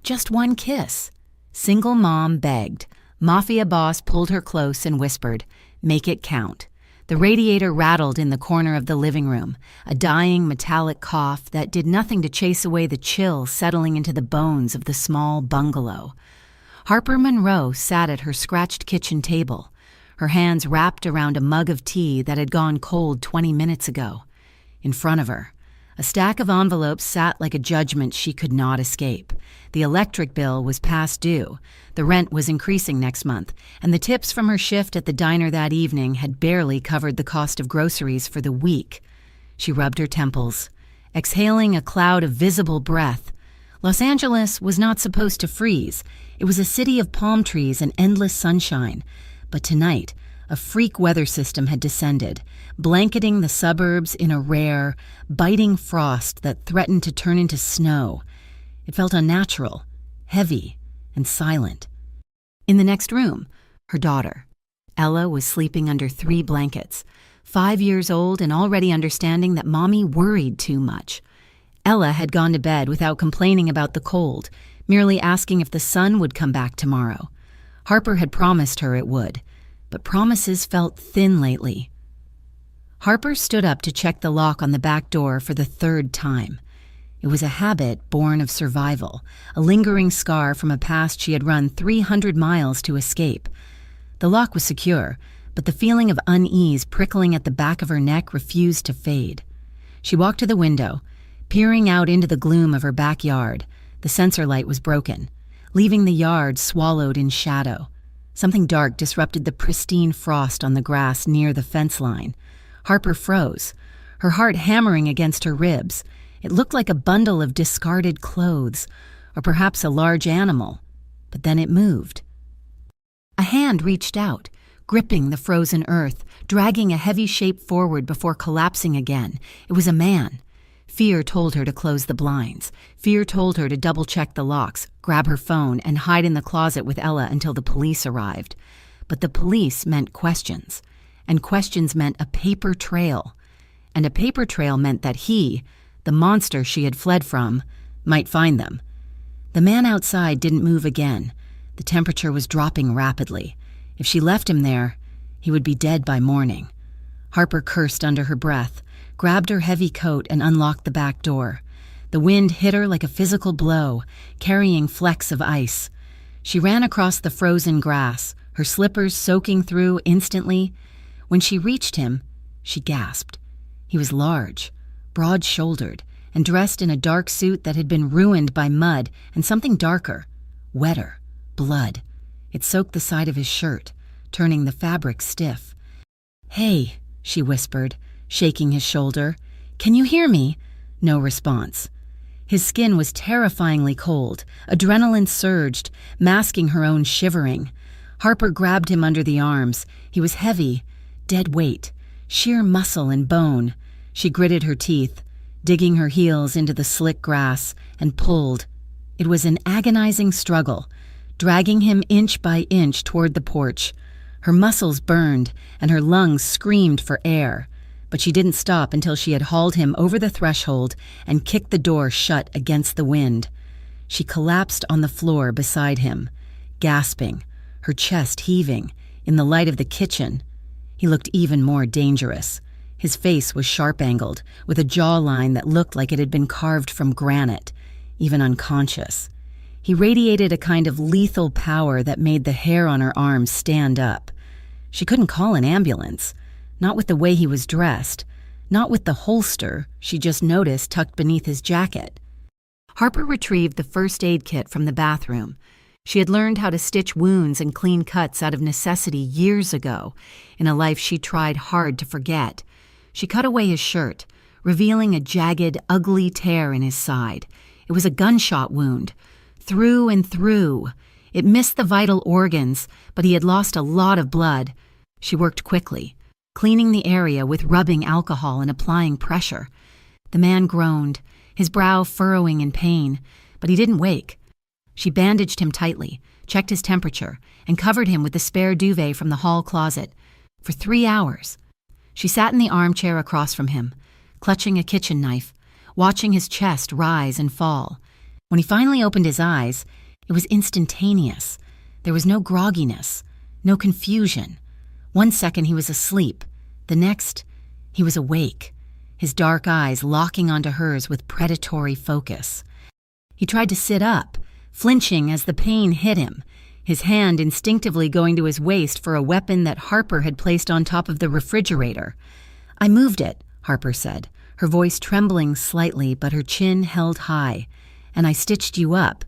Just one kiss. Single mom begged. Mafia boss pulled her close and whispered, "Make it count." The radiator rattled in the corner of the living room, a dying metallic cough that did nothing to chase away the chill settling into the bones of the small bungalow. Harper Monroe sat at her scratched kitchen table, her hands wrapped around a mug of tea that had gone cold 20 minutes ago. In front of her, a stack of envelopes sat like a judgment she could not escape. The electric bill was past due, the rent was increasing next month, and the tips from her shift at the diner that evening had barely covered the cost of groceries for the week. She rubbed her temples, exhaling a cloud of visible breath. Los Angeles was not supposed to freeze. It was a city of palm trees and endless sunshine. But tonight, a freak weather system had descended, blanketing the suburbs in a rare, biting frost that threatened to turn into snow. It felt unnatural, heavy, and silent. In the next room, her daughter. Ella was sleeping under 3 blankets, 5 years old and already understanding that Mommy worried too much. Ella had gone to bed without complaining about the cold, merely asking if the sun would come back tomorrow. Harper had promised her it would, but promises felt thin lately. Harper stood up to check the lock on the back door for the 3rd time. It was a habit born of survival, a lingering scar from a past she had run 300 miles to escape. The lock was secure, but the feeling of unease prickling at the back of her neck refused to fade. She walked to the window, peering out into the gloom of her backyard. The sensor light was broken, leaving the yard swallowed in shadow. Something dark disrupted the pristine frost on the grass near the fence line. Harper froze, her heart hammering against her ribs. It looked like a bundle of discarded clothes, or perhaps a large animal. But then it moved. A hand reached out, gripping the frozen earth, dragging a heavy shape forward before collapsing again. It was a man. Fear told her to close the blinds. Fear told her to double-check the locks, grab her phone, and hide in the closet with Ella until the police arrived. But the police meant questions, and questions meant a paper trail. And a paper trail meant that he, the monster she had fled from, might find them. The man outside didn't move again. The temperature was dropping rapidly. If she left him there, he would be dead by morning. Harper cursed under her breath, grabbed her heavy coat, and unlocked the back door. The wind hit her like a physical blow, carrying flecks of ice. She ran across the frozen grass, her slippers soaking through instantly. When she reached him, she gasped. He was large, broad-shouldered, and dressed in a dark suit that had been ruined by mud and something darker, wetter, blood. It soaked the side of his shirt, turning the fabric stiff. "Hey," she whispered, shaking his shoulder. "Can you hear me?" No response. His skin was terrifyingly cold. Adrenaline surged, masking her own shivering. Harper grabbed him under the arms. He was heavy, dead weight, sheer muscle and bone. She gritted her teeth, digging her heels into the slick grass, and pulled. It was an agonizing struggle, dragging him inch by inch toward the porch. Her muscles burned, and her lungs screamed for air. But she didn't stop until she had hauled him over the threshold and kicked the door shut against the wind. She collapsed on the floor beside him, gasping, her chest heaving, in the light of the kitchen. He looked even more dangerous. His face was sharp-angled, with a jawline that looked like it had been carved from granite, even unconscious. He radiated a kind of lethal power that made the hair on her arms stand up. She couldn't call an ambulance. Not with the way he was dressed, not with the holster she just noticed tucked beneath his jacket. Harper retrieved the first aid kit from the bathroom. She had learned how to stitch wounds and clean cuts out of necessity years ago, in a life she tried hard to forget. She cut away his shirt, revealing a jagged, ugly tear in his side. It was a gunshot wound, through and through. It missed the vital organs, but he had lost a lot of blood. She worked quickly, cleaning the area with rubbing alcohol and applying pressure. The man groaned, his brow furrowing in pain, but he didn't wake. She bandaged him tightly, checked his temperature, and covered him with the spare duvet from the hall closet. For 3 hours. She sat in the armchair across from him, clutching a kitchen knife, watching his chest rise and fall. When he finally opened his eyes, it was instantaneous. There was no grogginess, no confusion. 1 second he was asleep. The next, he was awake, his dark eyes locking onto hers with predatory focus. He tried to sit up, flinching as the pain hit him, his hand instinctively going to his waist for a weapon that Harper had placed on top of the refrigerator. "I moved it," Harper said, her voice trembling slightly but her chin held high. "And I stitched you up.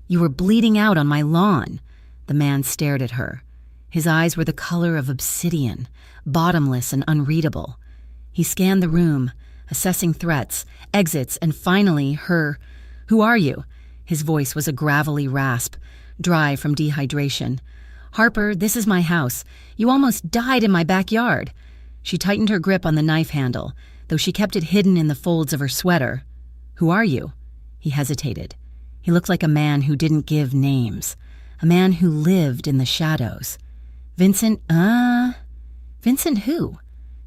You were bleeding out on my lawn." The man stared at her. His eyes were the color of obsidian, bottomless and unreadable. He scanned the room, assessing threats, exits, and finally her. "Who are you?" His voice was a gravelly rasp, dry from dehydration. "Harper, this is my house. You almost died in my backyard." She tightened her grip on the knife handle, though she kept it hidden in the folds of her sweater. "Who are you?" He hesitated. He looked like a man who didn't give names, a man who lived in the shadows. "Vincent, Vincent who?"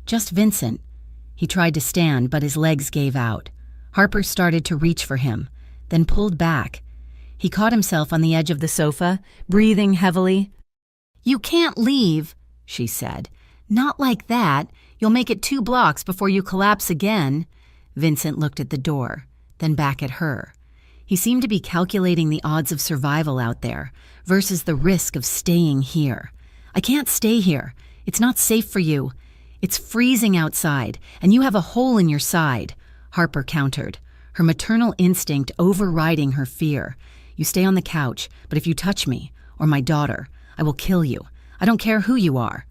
"Just Vincent." He tried to stand, but his legs gave out. Harper started to reach for him, then pulled back. He caught himself on the edge of the sofa, breathing heavily. "You can't leave," she said. "Not like that. You'll make it 2 blocks before you collapse again." Vincent looked at the door, then back at her. He seemed to be calculating the odds of survival out there versus the risk of staying here. "I can't stay here. It's not safe for you. It's freezing outside, and you have a hole in your side," Harper countered, her maternal instinct overriding her fear. "You stay on the couch, but if you touch me, or my daughter, I will kill you. I don't care who you are."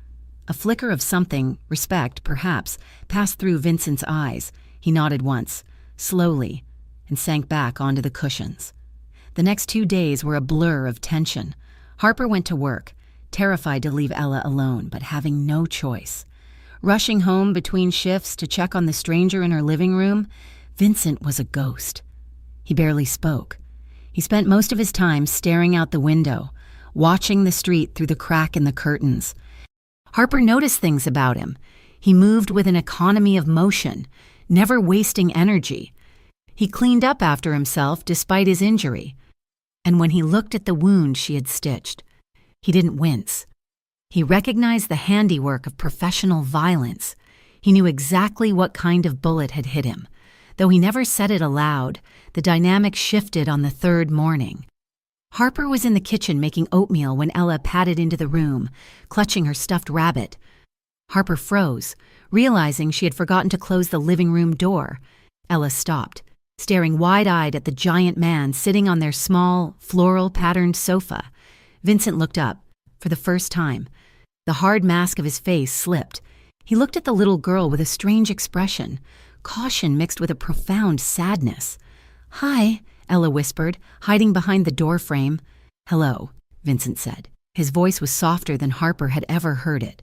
A flicker of something, respect perhaps, passed through Vincent's eyes. He nodded once, slowly, and sank back onto the cushions. The next 2 days were a blur of tension. Harper went to work, terrified to leave Ella alone, but having no choice. Rushing home between shifts to check on the stranger in her living room, Vincent was a ghost. He barely spoke. He spent most of his time staring out the window, watching the street through the crack in the curtains. Harper noticed things about him. He moved with an economy of motion, never wasting energy. He cleaned up after himself despite his injury. And when he looked at the wound she had stitched, he didn't wince. He recognized the handiwork of professional violence. He knew exactly what kind of bullet had hit him. Though he never said it aloud, the dynamic shifted on the 3rd morning. Harper was in the kitchen making oatmeal when Ella padded into the room, clutching her stuffed rabbit. Harper froze, realizing she had forgotten to close the living room door. Ella stopped, staring wide-eyed at the giant man sitting on their small, floral-patterned sofa. Vincent looked up, for the first time. The hard mask of his face slipped. He looked at the little girl with a strange expression, caution mixed with a profound sadness. "Hi," Ella whispered, hiding behind the door frame. "Hello," Vincent said. His voice was softer than Harper had ever heard it.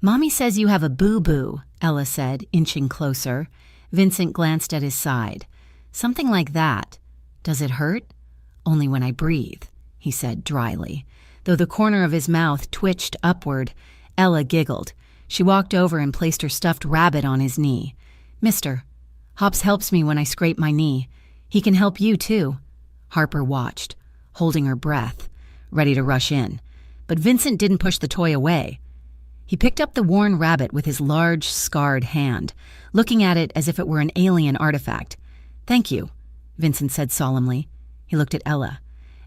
"Mommy says you have a boo-boo," Ella said, inching closer. Vincent glanced at his side. "Something like that. Does it hurt?" "Only when I breathe," he said dryly. Though the corner of his mouth twitched upward, Ella giggled. She walked over and placed her stuffed rabbit on his knee. "Mister, Hops helps me when I scrape my knee. He can help you, too." Harper watched, holding her breath, ready to rush in. But Vincent didn't push the toy away. He picked up the worn rabbit with his large, scarred hand, looking at it as if it were an alien artifact. "Thank you," Vincent said solemnly. He looked at Ella,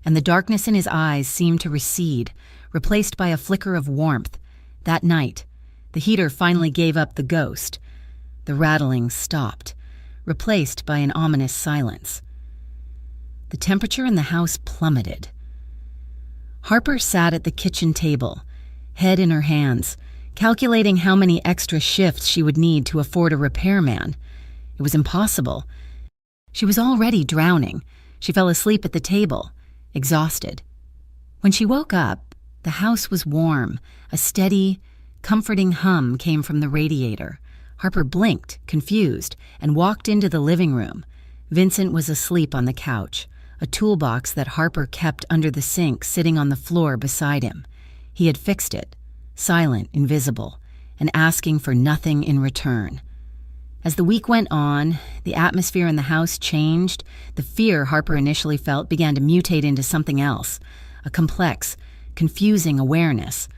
and the darkness in his eyes seemed to recede, replaced by a flicker of warmth. That night, the heater finally gave up the ghost. The rattling stopped, replaced by an ominous silence. The temperature in the house plummeted. Harper sat at the kitchen table, head in her hands, calculating how many extra shifts she would need to afford a repairman. It was impossible. She was already drowning. She fell asleep at the table, exhausted. When she woke up, the house was warm. A steady, comforting hum came from the radiator. Harper blinked, confused, and walked into the living room. Vincent was asleep on the couch, a toolbox that Harper kept under the sink sitting on the floor beside him. He had fixed it, silent, invisible, and asking for nothing in return. As the week went on, the atmosphere in the house changed. The fear Harper initially felt began to mutate into something else, a complex, confusing awareness.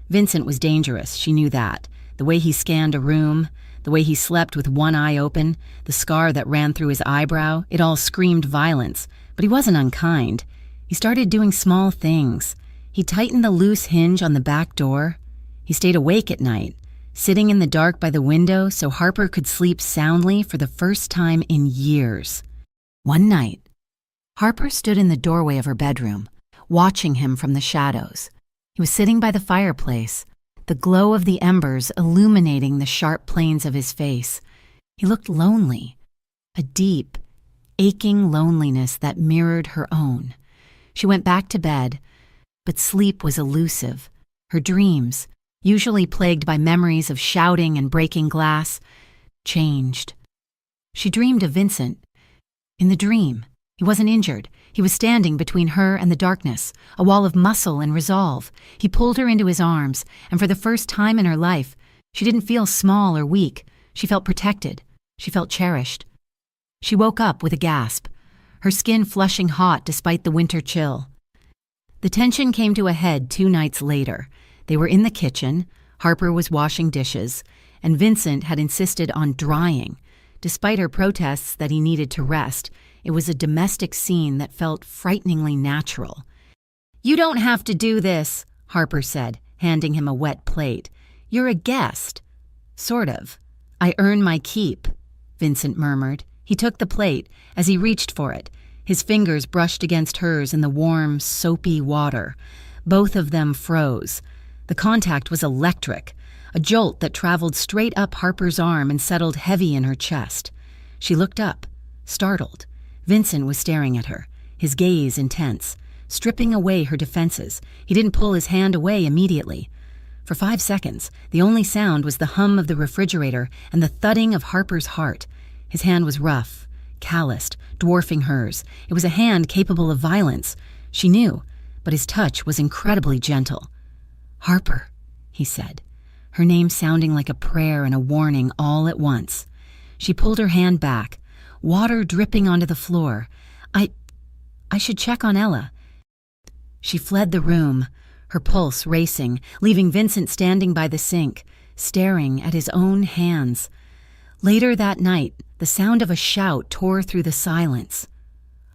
Vincent was dangerous, she knew that. The way he scanned a room, the way he slept with one eye open, the scar that ran through his eyebrow, it all screamed violence. But he wasn't unkind. He started doing small things. He tightened the loose hinge on the back door. He stayed awake at night, sitting in the dark by the window so Harper could sleep soundly for the first time in years. One night, Harper stood in the doorway of her bedroom, watching him from the shadows. He was sitting by the fireplace, the glow of the embers illuminating the sharp planes of his face. He looked lonely, a deep, aching loneliness that mirrored her own. She went back to bed, but sleep was elusive. Her dreams, usually plagued by memories of shouting and breaking glass, changed. She dreamed of Vincent. In the dream, he wasn't injured. He was standing between her and the darkness, a wall of muscle and resolve. He pulled her into his arms, and for the first time in her life, she didn't feel small or weak. She felt protected. She felt cherished. She woke up with a gasp, her skin flushing hot despite the winter chill. The tension came to a head 2 nights later. They were in the kitchen, Harper was washing dishes, and Vincent had insisted on drying. Despite her protests that he needed to rest, it was a domestic scene that felt frighteningly natural. "You don't have to do this," Harper said, handing him a wet plate. "You're a guest." "Sort of. I earn my keep," Vincent murmured. He took the plate. As he reached for it, his fingers brushed against hers in the warm, soapy water. Both of them froze. The contact was electric, a jolt that traveled straight up Harper's arm and settled heavy in her chest. She looked up, startled. Vincent was staring at her, his gaze intense, stripping away her defenses. He didn't pull his hand away immediately. For 5 seconds, the only sound was the hum of the refrigerator and the thudding of Harper's heart. His hand was rough, calloused, dwarfing hers. It was a hand capable of violence. She knew, but his touch was incredibly gentle. "Harper," he said, her name sounding like a prayer and a warning all at once. She pulled her hand back, water dripping onto the floor. I should check on Ella." She fled the room, her pulse racing, leaving Vincent standing by the sink, staring at his own hands. Later that night, the sound of a shout tore through the silence.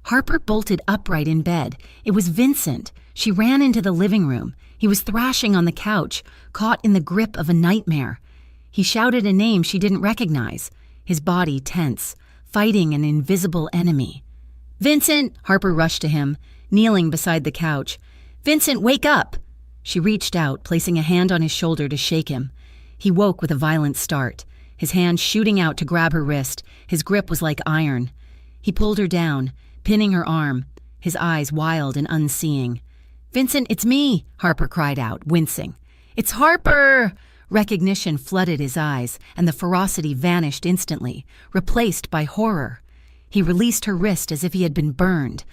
Harper bolted upright in bed. It was Vincent. She ran into the living room. He was thrashing on the couch, caught in the grip of a nightmare. He shouted a name she didn't recognize, his body tense, fighting an invisible enemy. "Vincent!" Harper rushed to him, kneeling beside the couch. "Vincent, wake up!" She reached out, placing a hand on his shoulder to shake him. He woke with a violent start, his hand shooting out to grab her wrist. His grip was like iron. He pulled her down, pinning her arm, his eyes wild and unseeing. "Vincent, it's me!" Harper cried out, wincing. "It's Harper!" Recognition flooded his eyes, and the ferocity vanished instantly, replaced by horror. He released her wrist as if he had been burned.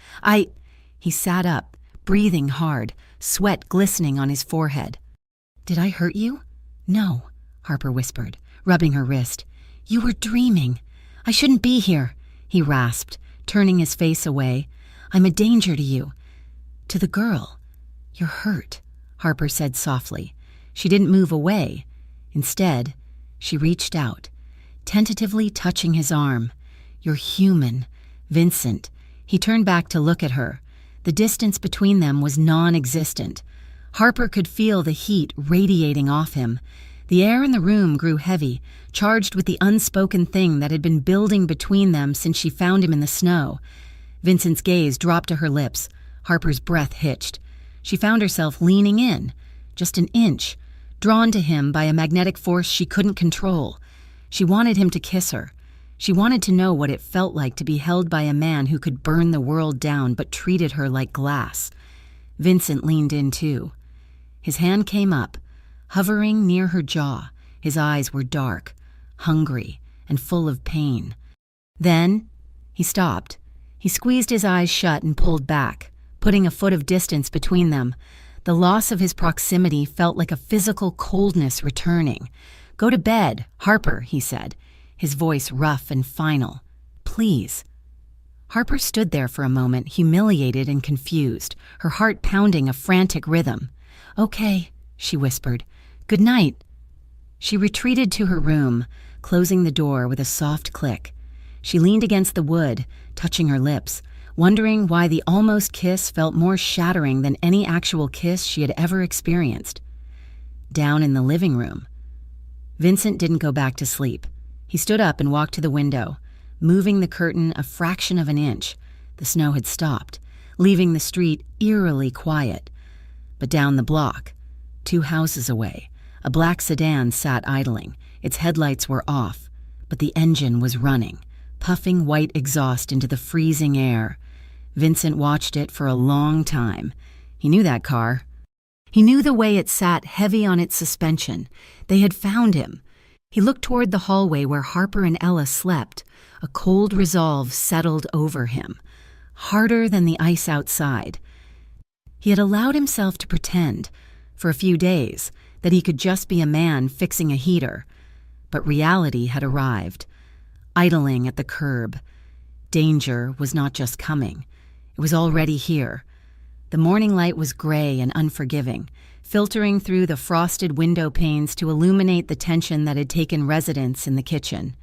He sat up, breathing hard, sweat glistening on his forehead. "Did I hurt you?" "No," Harper whispered, rubbing her wrist. "You were dreaming. I shouldn't be here," he rasped, turning his face away. "I'm a danger to you." "To the girl. You're hurt," Harper said softly. She didn't move away. Instead, she reached out, tentatively touching his arm. "You're human, Vincent." He turned back to look at her. The distance between them was non-existent. Harper could feel the heat radiating off him. The air in the room grew heavy, charged with the unspoken thing that had been building between them since she found him in the snow. Vincent's gaze dropped to her lips. Harper's breath hitched. She found herself leaning in, just an inch, drawn to him by a magnetic force she couldn't control. She wanted him to kiss her. She wanted to know what it felt like to be held by a man who could burn the world down but treated her like glass. Vincent leaned in too. His hand came up, hovering near her jaw. His eyes were dark, hungry, and full of pain. Then he stopped. He squeezed his eyes shut and pulled back, putting a foot of distance between them. The loss of his proximity felt like a physical coldness returning. "Go to bed, Harper," he said. his voice rough and final. "Please." Harper stood there for a moment, humiliated and confused, her heart pounding a frantic rhythm. "Okay," she whispered. "Good night." She retreated to her room, closing the door with a soft click. She leaned against the wood, touching her lips, wondering why the almost kiss felt more shattering than any actual kiss she had ever experienced. Down in the living room, Vincent didn't go back to sleep. He stood up and walked to the window, moving the curtain a fraction of an inch. The snow had stopped, leaving the street eerily quiet. But down the block, 2 houses away, a black sedan sat idling. Its headlights were off, but the engine was running, puffing white exhaust into the freezing air. Vincent watched it for a long time. He knew that car. He knew the way it sat heavy on its suspension. They had found him. He looked toward the hallway where Harper and Ella slept. A cold resolve settled over him, harder than the ice outside. He had allowed himself to pretend, for a few days, that he could just be a man fixing a heater. But reality had arrived, idling at the curb. Danger was not just coming. It was already here. The morning light was gray and unforgiving, filtering through the frosted window panes to illuminate the tension that had taken residence in the kitchen.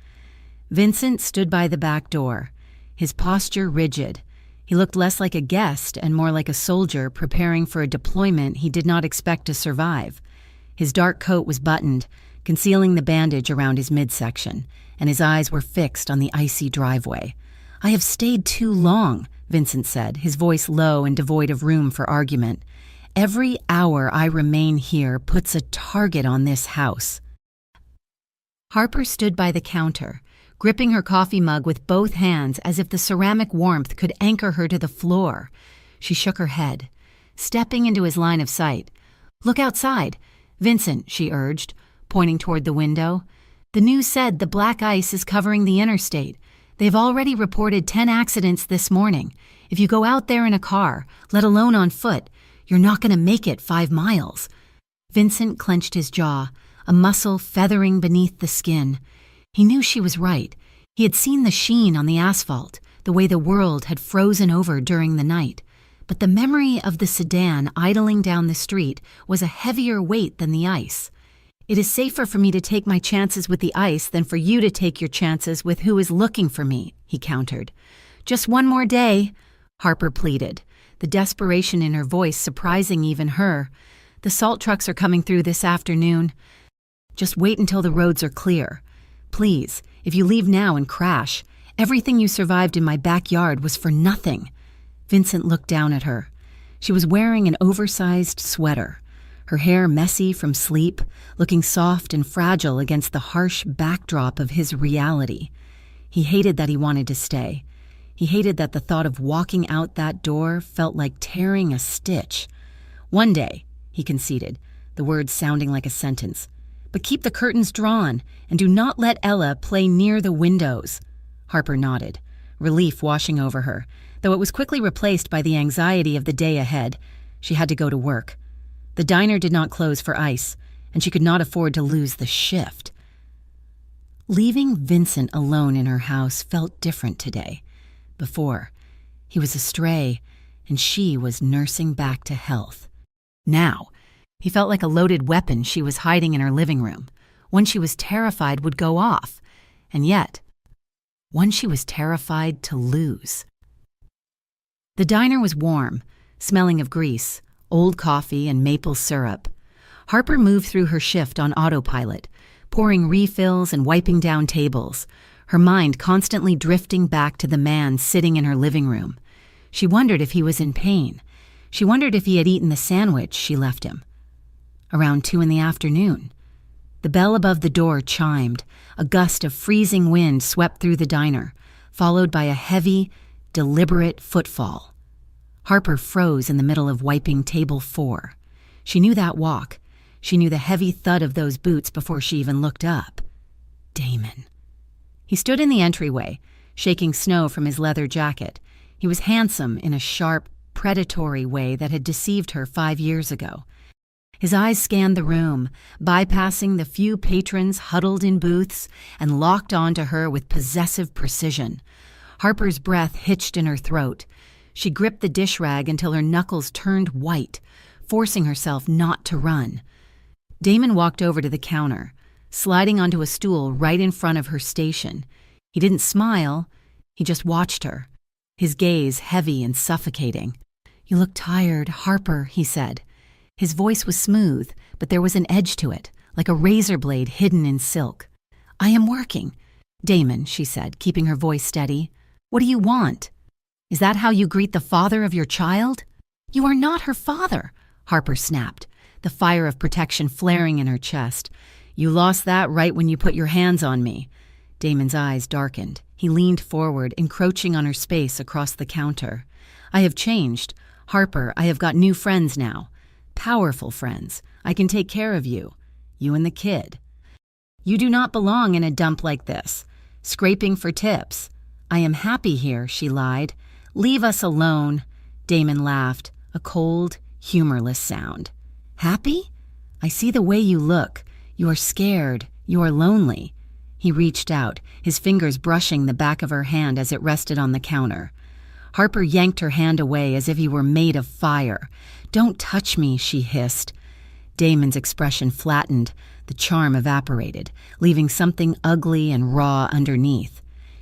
Vincent stood by the back door, his posture rigid. He looked less like a guest and more like a soldier preparing for a deployment he did not expect to survive. His dark coat was buttoned, concealing the bandage around his midsection, and his eyes were fixed on the icy driveway. "I have stayed too long," Vincent said, his voice low and devoid of room for argument. "Every hour I remain here puts a target on this house." Harper stood by the counter, gripping her coffee mug with both hands as if the ceramic warmth could anchor her to the floor. She shook her head, stepping into his line of sight. "Look outside, Vincent," she urged, pointing toward the window. "The news said the black ice is covering the interstate. They've already reported 10 accidents this morning. If you go out there in a car, let alone on foot, you're not going to make it 5 miles. Vincent clenched his jaw, a muscle feathering beneath the skin. He knew she was right. He had seen the sheen on the asphalt, the way the world had frozen over during the night. But the memory of the sedan idling down the street was a heavier weight than the ice. "It is safer for me to take my chances with the ice than for you to take your chances with who is looking for me," he countered. "Just one more day," Harper pleaded, the desperation in her voice surprising even her. "The salt trucks are coming through this afternoon. Just wait until the roads are clear. Please, if you leave now and crash, everything you survived in my backyard was for nothing." Vincent looked down at her. She was wearing an oversized sweater, her hair messy from sleep, looking soft and fragile against the harsh backdrop of his reality. He hated that he wanted to stay. He hated that the thought of walking out that door felt like tearing a stitch. "One day," he conceded, the words sounding like a sentence. "But keep the curtains drawn, and do not let Ella play near the windows." Harper nodded, relief washing over her, though it was quickly replaced by the anxiety of the day ahead. She had to go to work. The diner did not close for ice, and she could not afford to lose the shift. Leaving Vincent alone in her house felt different today. Before, he was astray, and she was nursing back to health. Now, he felt like a loaded weapon she was hiding in her living room, one she was terrified would go off, and yet, one she was terrified to lose. The diner was warm, smelling of grease, old coffee, and maple syrup. Harper moved through her shift on autopilot, pouring refills and wiping down tables, her mind constantly drifting back to the man sitting in her living room. She wondered if he was in pain. She wondered if he had eaten the sandwich she left him. Around 2 p.m, the bell above the door chimed. A gust of freezing wind swept through the diner, followed by a heavy, deliberate footfall. Harper froze in the middle of wiping table 4. She knew that walk. She knew the heavy thud of those boots before she even looked up. Damon. He stood in the entryway, shaking snow from his leather jacket. He was handsome in a sharp, predatory way that had deceived her 5 years ago. His eyes scanned the room, bypassing the few patrons huddled in booths, and locked onto her with possessive precision. Harper's breath hitched in her throat. She gripped the dish rag until her knuckles turned white, forcing herself not to run. Damon walked over to the counter, sliding onto a stool right in front of her station. He didn't smile, he just watched her, his gaze heavy and suffocating. "You look tired, Harper," he said. His voice was smooth, but there was an edge to it, like a razor blade hidden in silk. "I am working." "Damon," she said, keeping her voice steady. "What do you want? Is that how you greet the father of your child?" "You are not her father," Harper snapped, the fire of protection flaring in her chest. "You lost that right when you put your hands on me." Damon's eyes darkened. He leaned forward, encroaching on her space across the counter. "I have changed. Harper, I have got new friends now. Powerful friends. I can take care of you. You and the kid. You do not belong in a dump like this, scraping for tips." "I am happy here," she lied. "Leave us alone." Damon laughed, a cold, humorless sound. "Happy? I see the way you look. You are scared. You are lonely." He reached out, his fingers brushing the back of her hand as it rested on the counter. Harper yanked her hand away as if he were made of fire. "Don't touch me," she hissed. Damon's expression flattened, the charm evaporated, leaving something ugly and raw underneath.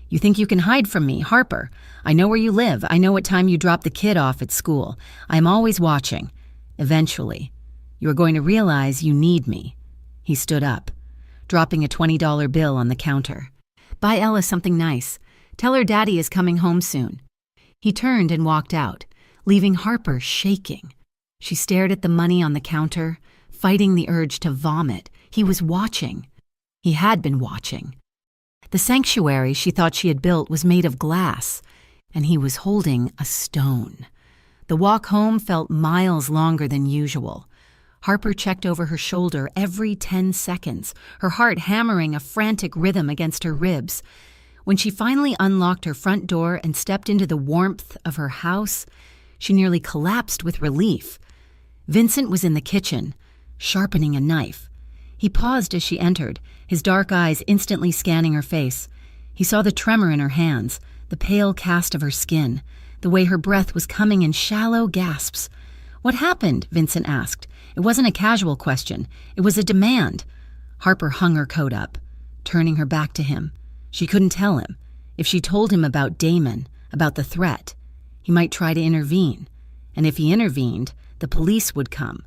"You think you can hide from me, Harper? I know where you live. I know what time you drop the kid off at school. I am always watching. Eventually, you are going to realize you need me." He stood up, dropping a $20 bill on the counter. "Buy Ella something nice. Tell her Daddy is coming home soon." He turned and walked out, leaving Harper shaking. She stared at the money on the counter, fighting the urge to vomit. He was watching. He had been watching. The sanctuary she thought she had built was made of glass, and he was holding a stone. The walk home felt miles longer than usual. Harper checked over her shoulder every 10 seconds, her heart hammering a frantic rhythm against her ribs. When she finally unlocked her front door and stepped into the warmth of her house, she nearly collapsed with relief. Vincent was in the kitchen, sharpening a knife. He paused as she entered, his dark eyes instantly scanning her face. He saw the tremor in her hands, the pale cast of her skin, the way her breath was coming in shallow gasps. "What happened?" Vincent asked. It wasn't a casual question. It was a demand. Harper hung her coat up, turning her back to him. She couldn't tell him. If she told him about Damon, about the threat, he might try to intervene. And if he intervened, the police would come,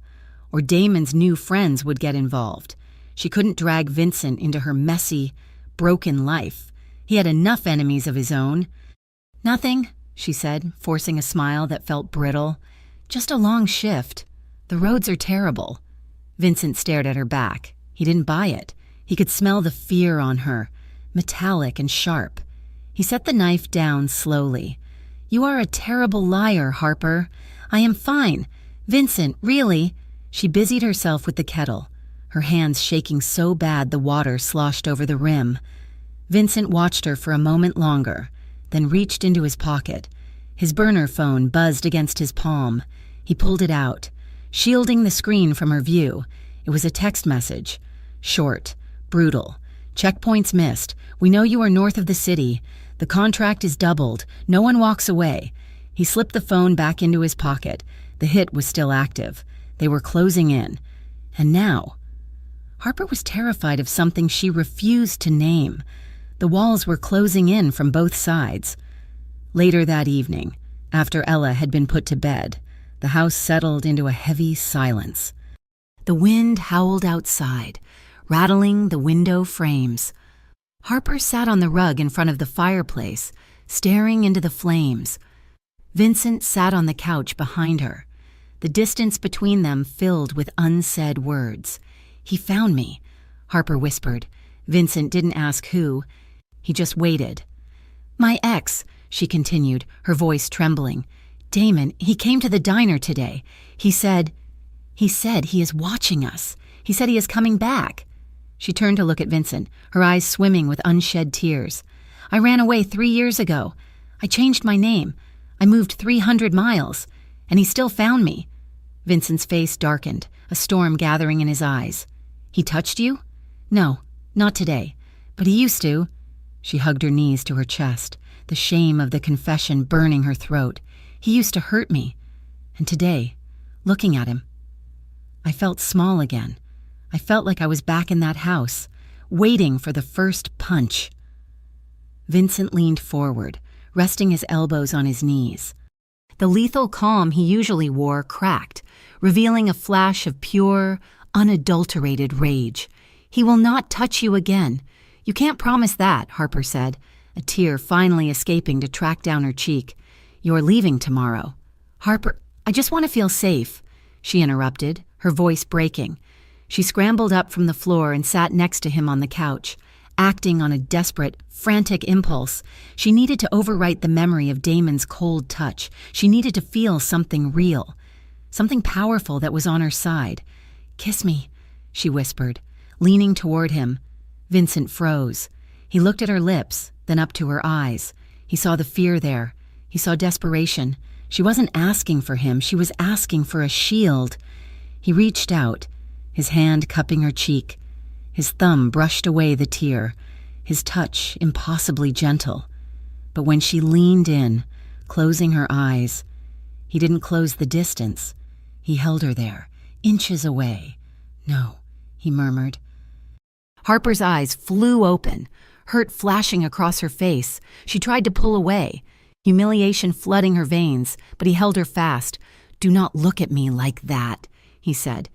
or Damon's new friends would get involved. She couldn't drag Vincent into her messy, broken life. He had enough enemies of his own. "Nothing," she said, forcing a smile that felt brittle. "Just a long shift. The roads are terrible." Vincent stared at her back. He didn't buy it. He could smell the fear on her, metallic and sharp. He set the knife down slowly. "You are a terrible liar, Harper. I am fine. Vincent, really?" She busied herself with the kettle, her hands shaking so bad the water sloshed over the rim. Vincent watched her for a moment longer, then reached into his pocket. His burner phone buzzed against his palm. He pulled it out, shielding the screen from her view. It was a text message. Short, brutal. "Checkpoints missed. We know you are north of the city. The contract is doubled. No one walks away." He slipped the phone back into his pocket. The hit was still active. They were closing in. And now, Harper was terrified of something she refused to name. The walls were closing in from both sides. Later that evening, after Ella had been put to bed, the house settled into a heavy silence. The wind howled outside, rattling the window frames. Harper sat on the rug in front of the fireplace, staring into the flames. Vincent sat on the couch behind her, the distance between them filled with unsaid words. "He found me," Harper whispered. Vincent didn't ask who. He just waited. "My ex," she continued, her voice trembling. "Damon, he came to the diner today. He said he is watching us. He said he is coming back." She turned to look at Vincent, her eyes swimming with unshed tears. "I ran away 3 years ago. I changed my name. I moved 300 miles, and he still found me." Vincent's face darkened, a storm gathering in his eyes. He touched you? No, not today. But he used to. She hugged her knees to her chest, the shame of the confession burning her throat. He used to hurt me. And today, looking at him, I felt small again. I felt like I was back in that house, waiting for the first punch. Vincent leaned forward, resting his elbows on his knees. The lethal calm he usually wore cracked, revealing a flash of pure, unadulterated rage. He will not touch you again. You can't promise that, Harper said, a tear finally escaping to track down her cheek. You're leaving tomorrow. Harper, I just want to feel safe, she interrupted, her voice breaking. She scrambled up from the floor and sat next to him on the couch. Acting on a desperate, frantic impulse, she needed to overwrite the memory of Damon's cold touch. She needed to feel something real, something powerful that was on her side. Kiss me, she whispered, leaning toward him. Vincent froze. He looked at her lips, then up to her eyes. He saw the fear there. He saw desperation. She wasn't asking for him. She was asking for a shield. He reached out, his hand cupping her cheek. His thumb brushed away the tear, his touch impossibly gentle. But when she leaned in, closing her eyes, he didn't close the distance. He held her there, inches away. No, he murmured. Harper's eyes flew open, hurt flashing across her face. She tried to pull away, humiliation flooding her veins, but he held her fast. Do not look at me like that, he said,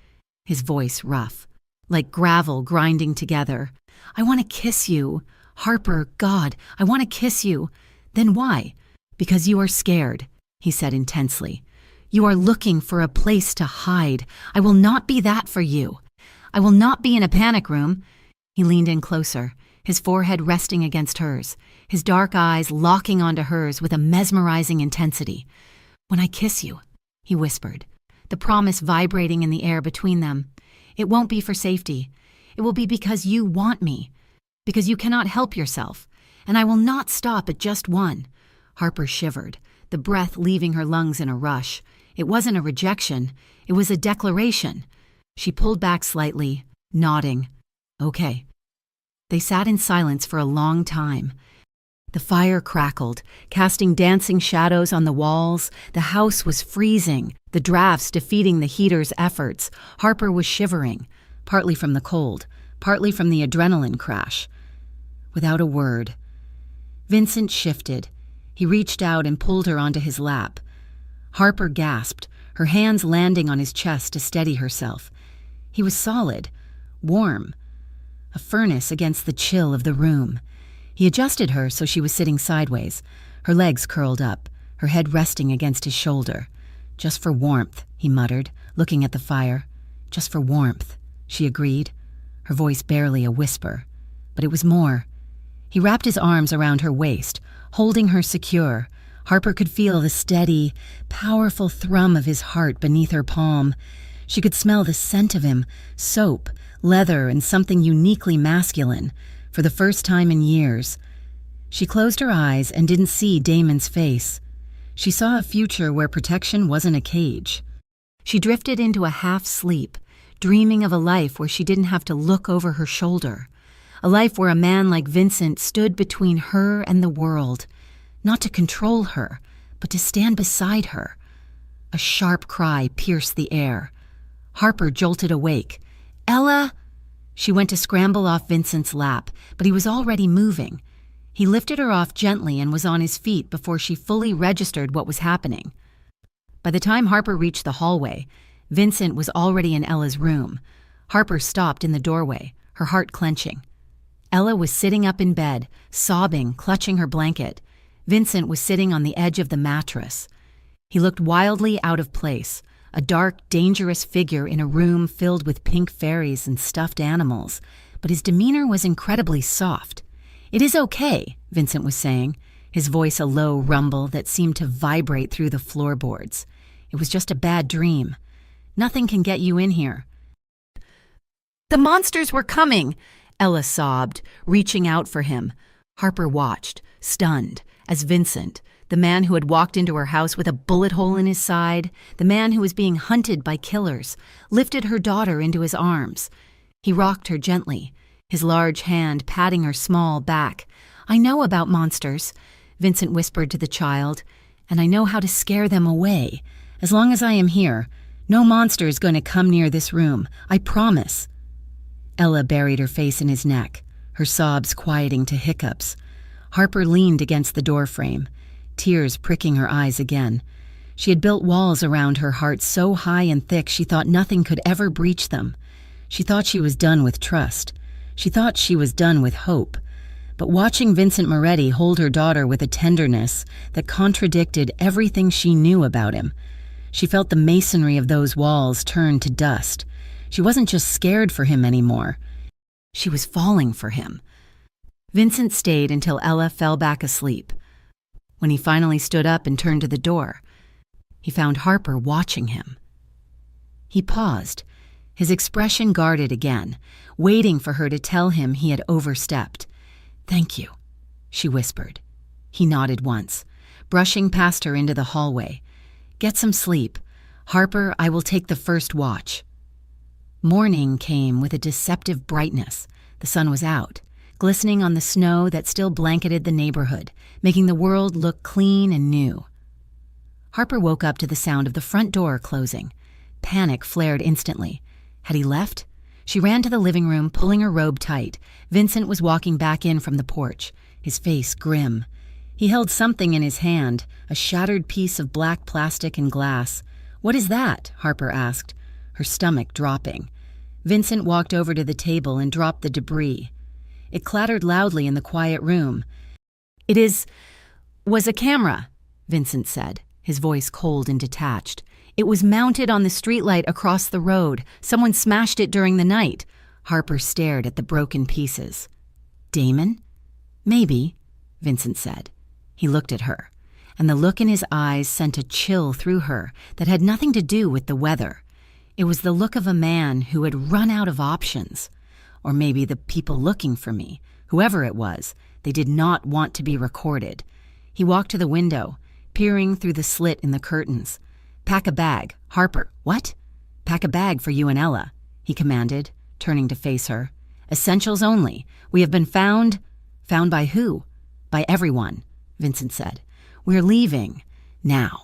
his voice rough, like gravel grinding together. I want to kiss you. Harper, God, I want to kiss you. Then why? Because you are scared, he said intensely. You are looking for a place to hide. I will not be that for you. I will not be in a panic room. He leaned in closer, his forehead resting against hers, his dark eyes locking onto hers with a mesmerizing intensity. When I kiss you, he whispered, the promise vibrating in the air between them. It won't be for safety. It will be because you want me, because you cannot help yourself, and I will not stop at just one. Harper shivered, the breath leaving her lungs in a rush. It wasn't a rejection. It was a declaration. She pulled back slightly, nodding. Okay. They sat in silence for a long time. The fire crackled, casting dancing shadows on the walls. The house was freezing, the drafts defeating the heater's efforts. Harper was shivering, partly from the cold, partly from the adrenaline crash. Without a word, Vincent shifted. He reached out and pulled her onto his lap. Harper gasped, her hands landing on his chest to steady herself. He was solid, warm, a furnace against the chill of the room. He adjusted her so she was sitting sideways, her legs curled up, her head resting against his shoulder. Just for warmth, he muttered, looking at the fire. Just for warmth, she agreed, her voice barely a whisper. But it was more. He wrapped his arms around her waist, holding her secure. Harper could feel the steady, powerful thrum of his heart beneath her palm. She could smell the scent of him, soap, leather, and something uniquely masculine. For the first time in years, she closed her eyes and didn't see Damon's face. She saw a future where protection wasn't a cage. She drifted into a half-sleep, dreaming of a life where she didn't have to look over her shoulder. A life where a man like Vincent stood between her and the world, not to control her, but to stand beside her. A sharp cry pierced the air. Harper jolted awake. Ella! She went to scramble off Vincent's lap, but he was already moving. He lifted her off gently and was on his feet before she fully registered what was happening. By the time Harper reached the hallway, Vincent was already in Ella's room. Harper stopped in the doorway, her heart clenching. Ella was sitting up in bed, sobbing, clutching her blanket. Vincent was sitting on the edge of the mattress. He looked wildly out of place, a dark, dangerous figure in a room filled with pink fairies and stuffed animals, but his demeanor was incredibly soft. It is okay, Vincent was saying, his voice a low rumble that seemed to vibrate through the floorboards. It was just a bad dream. Nothing can get you in here. The monsters were coming, Ella sobbed, reaching out for him. Harper watched, stunned, as Vincent, The man who had walked into her house with a bullet hole in his side, the man who was being hunted by killers, lifted her daughter into his arms. He rocked her gently, his large hand patting her small back. "I know about monsters," Vincent whispered to the child, "and I know how to scare them away. As long as I am here, no monster is going to come near this room. I promise." Ella buried her face in his neck, her sobs quieting to hiccups. Harper leaned against the doorframe, tears pricking her eyes again. She had built walls around her heart so high and thick she thought nothing could ever breach them. She thought she was done with trust. She thought she was done with hope. But watching Vincent Moretti hold her daughter with a tenderness that contradicted everything she knew about him, she felt the masonry of those walls turn to dust. She wasn't just scared for him anymore. She was falling for him. Vincent stayed until Ella fell back asleep. When he finally stood up and turned to the door, he found Harper watching him. He paused, his expression guarded again, waiting for her to tell him he had overstepped. "Thank you," she whispered. He nodded once, brushing past her into the hallway. "Get some sleep. Harper, I will take the first watch." Morning came with a deceptive brightness. The sun was out, glistening on the snow that still blanketed the neighborhood, making the world look clean and new. Harper woke up to the sound of the front door closing. Panic flared instantly. Had he left? She ran to the living room, pulling her robe tight. Vincent was walking back in from the porch, his face grim. He held something in his hand, a shattered piece of black plastic and glass. "What is that?" Harper asked, her stomach dropping. Vincent walked over to the table and dropped the debris. It clattered loudly in the quiet room. Was a camera," Vincent said, his voice cold and detached. "It was mounted on the streetlight across the road. Someone smashed it during the night." Harper stared at the broken pieces. "Damon?" "Maybe," Vincent said. He looked at her, and the look in his eyes sent a chill through her that had nothing to do with the weather. It was the look of a man who had run out of options. Or maybe the people looking for me, whoever it was, they did not want to be recorded. He walked to the window, peering through the slit in the curtains. "Pack a bag." "Harper, what?" "Pack a bag for you and Ella," he commanded, turning to face her. "Essentials only. We have been found." "Found by who?" "By everyone," Vincent said. "We're leaving. Now."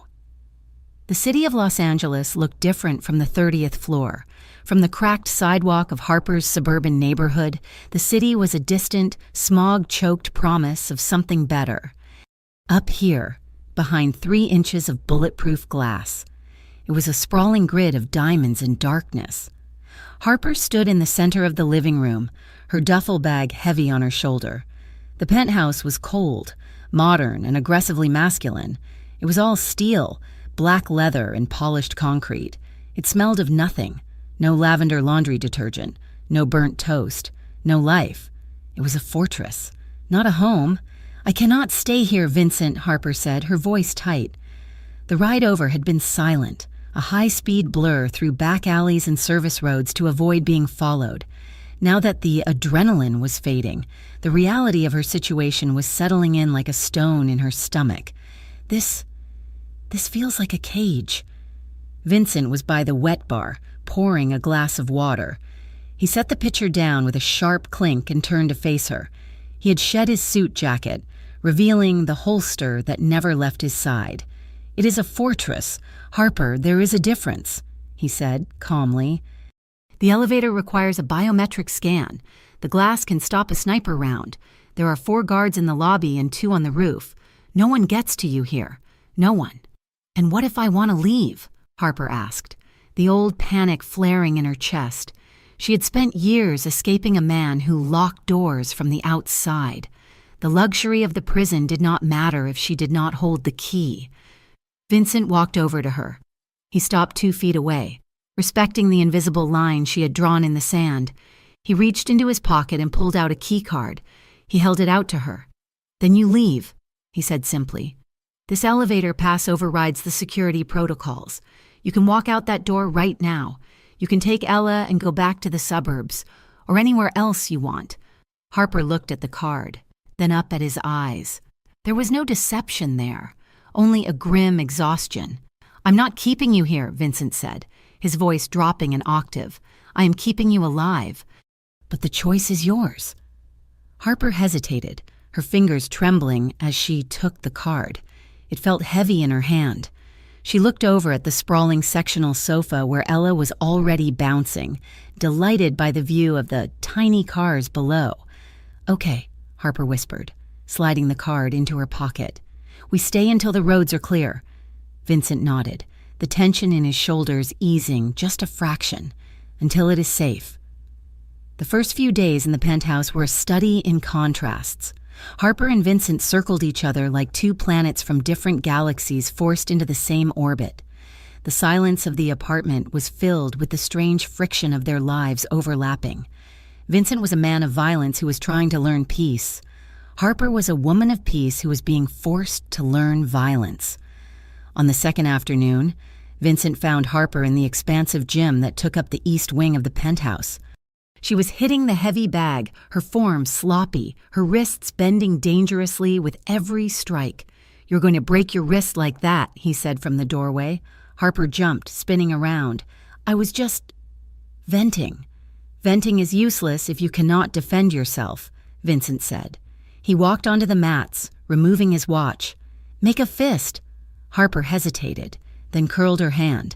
The city of Los Angeles looked different from the 30th floor. From the cracked sidewalk of Harper's suburban neighborhood, the city was a distant, smog-choked promise of something better. Up here, behind 3 inches of bulletproof glass, it was a sprawling grid of diamonds and darkness. Harper stood in the center of the living room, her duffel bag heavy on her shoulder. The penthouse was cold, modern, and aggressively masculine. It was all steel, black leather, and polished concrete. It smelled of nothing. No lavender laundry detergent, no burnt toast, no life. It was a fortress, not a home. "I cannot stay here, Vincent," Harper said, her voice tight. The ride over had been silent, a high-speed blur through back alleys and service roads to avoid being followed. Now that the adrenaline was fading, the reality of her situation was settling in like a stone in her stomach. This feels like a cage. Vincent was by the wet bar, pouring a glass of water. He set the pitcher down with a sharp clink and turned to face her. He had shed his suit jacket, revealing the holster that never left his side. "It is a fortress. Harper, there is a difference," he said, calmly. "The elevator requires a biometric scan. The glass can stop a sniper round. There are 4 guards in the lobby and 2 on the roof. No one gets to you here. No one." "And what if I want to leave?" Harper asked, the old panic flaring in her chest. She had spent years escaping a man who locked doors from the outside. The luxury of the prison did not matter if she did not hold the key. Vincent walked over to her. He stopped 2 feet away, respecting the invisible line she had drawn in the sand. He reached into his pocket and pulled out a key card. He held it out to her. "Then you leave," he said simply. "This elevator pass overrides the security protocols. You can walk out that door right now. You can take Ella and go back to the suburbs, or anywhere else you want." Harper looked at the card, then up at his eyes. There was no deception there, only a grim exhaustion. "I'm not keeping you here," Vincent said, his voice dropping an octave. "I am keeping you alive. But the choice is yours." Harper hesitated, her fingers trembling as she took the card. It felt heavy in her hand. She looked over at the sprawling sectional sofa where Ella was already bouncing, delighted by the view of the tiny cars below. "Okay," Harper whispered, sliding the card into her pocket. "We stay until the roads are clear." Vincent nodded, the tension in his shoulders easing just a fraction, "until it is safe." The first few days in the penthouse were a study in contrasts. Harper and Vincent circled each other like two planets from different galaxies forced into the same orbit. The silence of the apartment was filled with the strange friction of their lives overlapping. Vincent was a man of violence who was trying to learn peace. Harper was a woman of peace who was being forced to learn violence. On the second afternoon, Vincent found Harper in the expansive gym that took up the east wing of the penthouse. She was hitting the heavy bag, her form sloppy, her wrists bending dangerously with every strike. "You're going to break your wrist like that," he said from the doorway. Harper jumped, spinning around. "I was just venting." "Venting is useless if you cannot defend yourself," Vincent said. He walked onto the mats, removing his watch. "Make a fist." Harper hesitated, then curled her hand.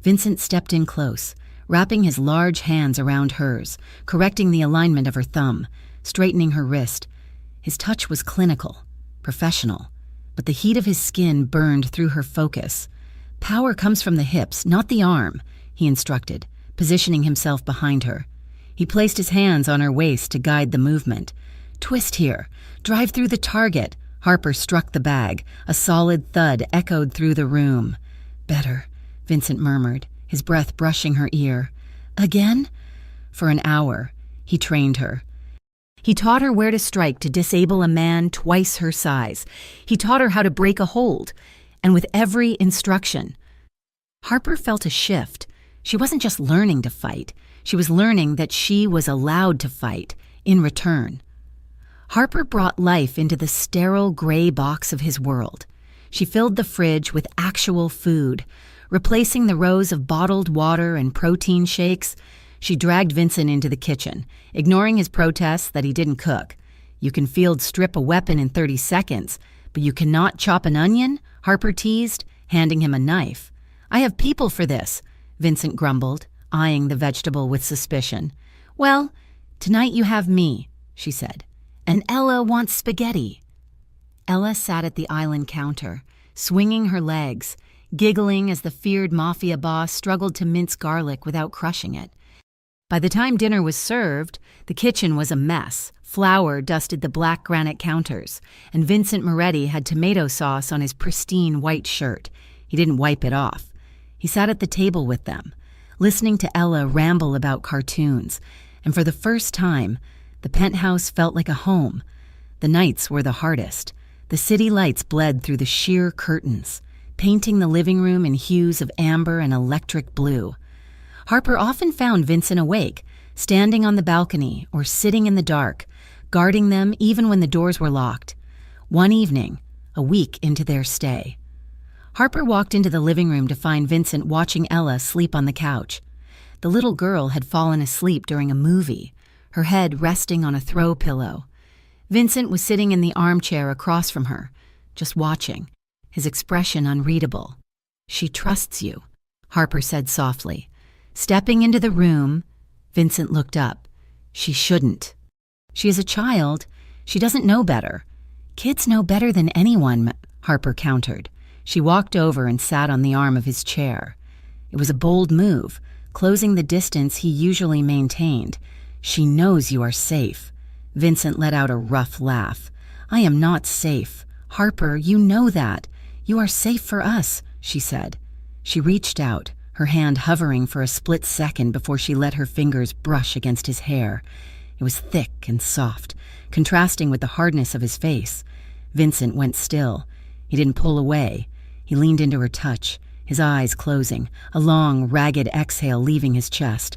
Vincent stepped in close, wrapping his large hands around hers, correcting the alignment of her thumb, straightening her wrist. His touch was clinical, professional, but the heat of his skin burned through her focus. "Power comes from the hips, not the arm," he instructed, positioning himself behind her. He placed his hands on her waist to guide the movement. "Twist here. Drive through the target." Harper struck the bag. A solid thud echoed through the room. "Better," Vincent murmured, his breath brushing her ear. "Again?" For an hour, he trained her. He taught her where to strike to disable a man twice her size. He taught her how to break a hold. And with every instruction, Harper felt a shift. She wasn't just learning to fight. She was learning that she was allowed to fight in return. Harper brought life into the sterile gray box of his world. She filled the fridge with actual food. Replacing the rows of bottled water and protein shakes, she dragged Vincent into the kitchen, ignoring his protests that he didn't cook. "You can field strip a weapon in 30 seconds, but you cannot chop an onion?" Harper teased, handing him a knife. "I have people for this," Vincent grumbled, eyeing the vegetable with suspicion. "Well, tonight you have me," she said. "And Ella wants spaghetti." Ella sat at the island counter, swinging her legs, giggling as the feared Mafia boss struggled to mince garlic without crushing it. By the time dinner was served, the kitchen was a mess. Flour dusted the black granite counters, and Vincent Moretti had tomato sauce on his pristine white shirt. He didn't wipe it off. He sat at the table with them, listening to Ella ramble about cartoons, and for the first time, the penthouse felt like a home. The nights were the hardest. The city lights bled through the sheer curtains, painting the living room in hues of amber and electric blue. Harper often found Vincent awake, standing on the balcony or sitting in the dark, guarding them even when the doors were locked. One evening, a week into their stay, Harper walked into the living room to find Vincent watching Ella sleep on the couch. The little girl had fallen asleep during a movie, her head resting on a throw pillow. Vincent was sitting in the armchair across from her, just watching, his expression unreadable. "She trusts you," Harper said softly. Stepping into the room, Vincent looked up. "She shouldn't. She is a child. She doesn't know better." "Kids know better than anyone," Harper countered. She walked over and sat on the arm of his chair. It was a bold move, closing the distance he usually maintained. "She knows you are safe." Vincent let out a rough laugh. "I am not safe. Harper, you know that. You are safe for us," she said. She reached out, her hand hovering for a split second before she let her fingers brush against his hair. It was thick and soft, contrasting with the hardness of his face. Vincent went still. He didn't pull away. He leaned into her touch, his eyes closing, a long, ragged exhale leaving his chest.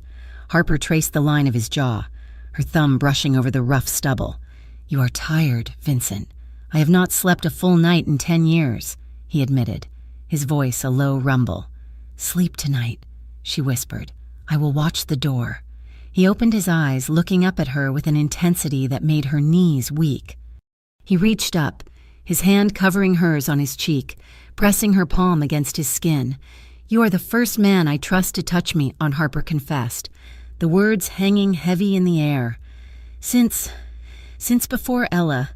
Harper traced the line of his jaw, her thumb brushing over the rough stubble. "You are tired, Vincent. I have not slept a full night in 10 years. he admitted, his voice a low rumble. "Sleep tonight," she whispered. "I will watch the door." He opened his eyes, looking up at her with an intensity that made her knees weak. He reached up, his hand covering hers on his cheek, pressing her palm against his skin. "You are the first man I trust to touch me," Harper confessed, the words hanging heavy in the air. Since before Ella."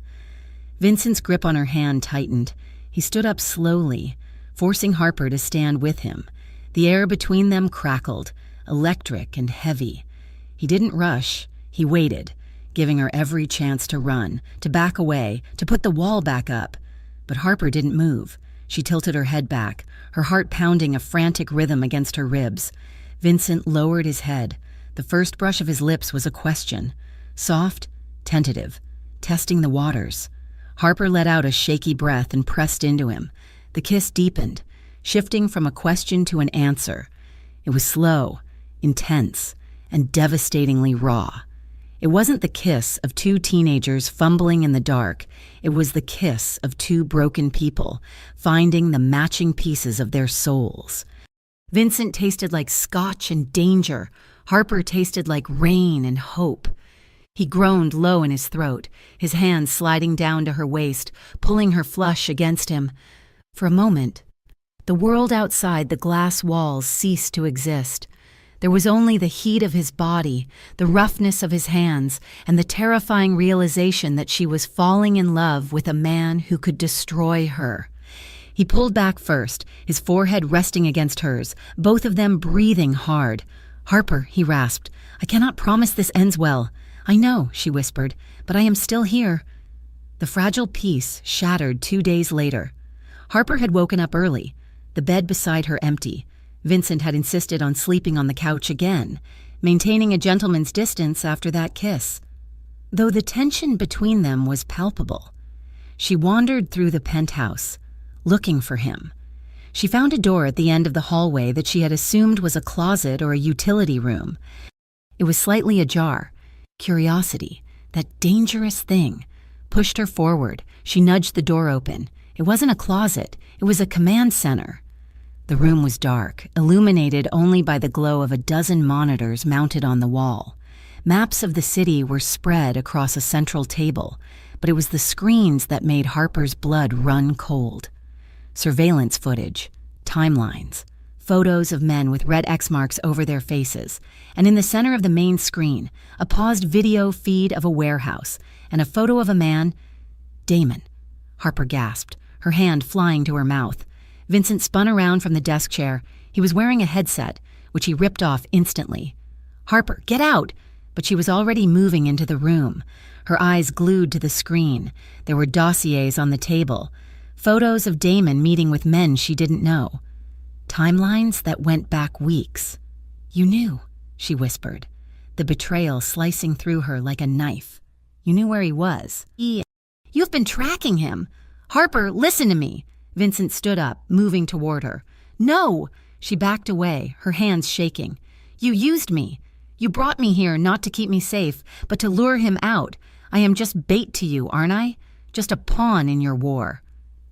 Vincent's grip on her hand tightened. He stood up slowly, forcing Harper to stand with him. The air between them crackled, electric and heavy. He didn't rush. He waited, giving her every chance to run, to back away, to put the wall back up. But Harper didn't move. She tilted her head back, her heart pounding a frantic rhythm against her ribs. Vincent lowered his head. The first brush of his lips was a question. Soft, tentative, testing the waters. Harper let out a shaky breath and pressed into him. The kiss deepened, shifting from a question to an answer. It was slow, intense, and devastatingly raw. It wasn't the kiss of two teenagers fumbling in the dark. It was the kiss of two broken people, finding the matching pieces of their souls. Vincent tasted like scotch and danger. Harper tasted like rain and hope. He groaned low in his throat, his hands sliding down to her waist, pulling her flush against him. For a moment, the world outside the glass walls ceased to exist. There was only the heat of his body, the roughness of his hands, and the terrifying realization that she was falling in love with a man who could destroy her. He pulled back first, his forehead resting against hers, both of them breathing hard. "Harper," he rasped, "I cannot promise this ends well." "I know," she whispered, "but I am still here." The fragile peace shattered 2 days later. Harper had woken up early, the bed beside her empty. Vincent had insisted on sleeping on the couch again, maintaining a gentleman's distance after that kiss. Though the tension between them was palpable, she wandered through the penthouse, looking for him. She found a door at the end of the hallway that she had assumed was a closet or a utility room. It was slightly ajar. Curiosity, that dangerous thing, pushed her forward. She nudged the door open. It wasn't a closet. It was a command center. The room was dark, illuminated only by the glow of a dozen monitors mounted on the wall. Maps of the city were spread across a central table, but it was the screens that made Harper's blood run cold. Surveillance footage, timelines, photos of men with red X marks over their faces, and in the center of the main screen, a paused video feed of a warehouse, and a photo of a man. "Damon," Harper gasped, her hand flying to her mouth. Vincent spun around from the desk chair. He was wearing a headset, which he ripped off instantly. "Harper, get out!" But she was already moving into the room, her eyes glued to the screen. There were dossiers on the table, photos of Damon meeting with men she didn't know. Timelines that went back weeks. "You knew," she whispered, the betrayal slicing through her like a knife. "You knew where he was." "You've been tracking him." "Harper, listen to me." Vincent stood up, moving toward her. "No!" She backed away, her hands shaking. "You used me. You brought me here not to keep me safe, but to lure him out. I am just bait to you, aren't I? Just a pawn in your war."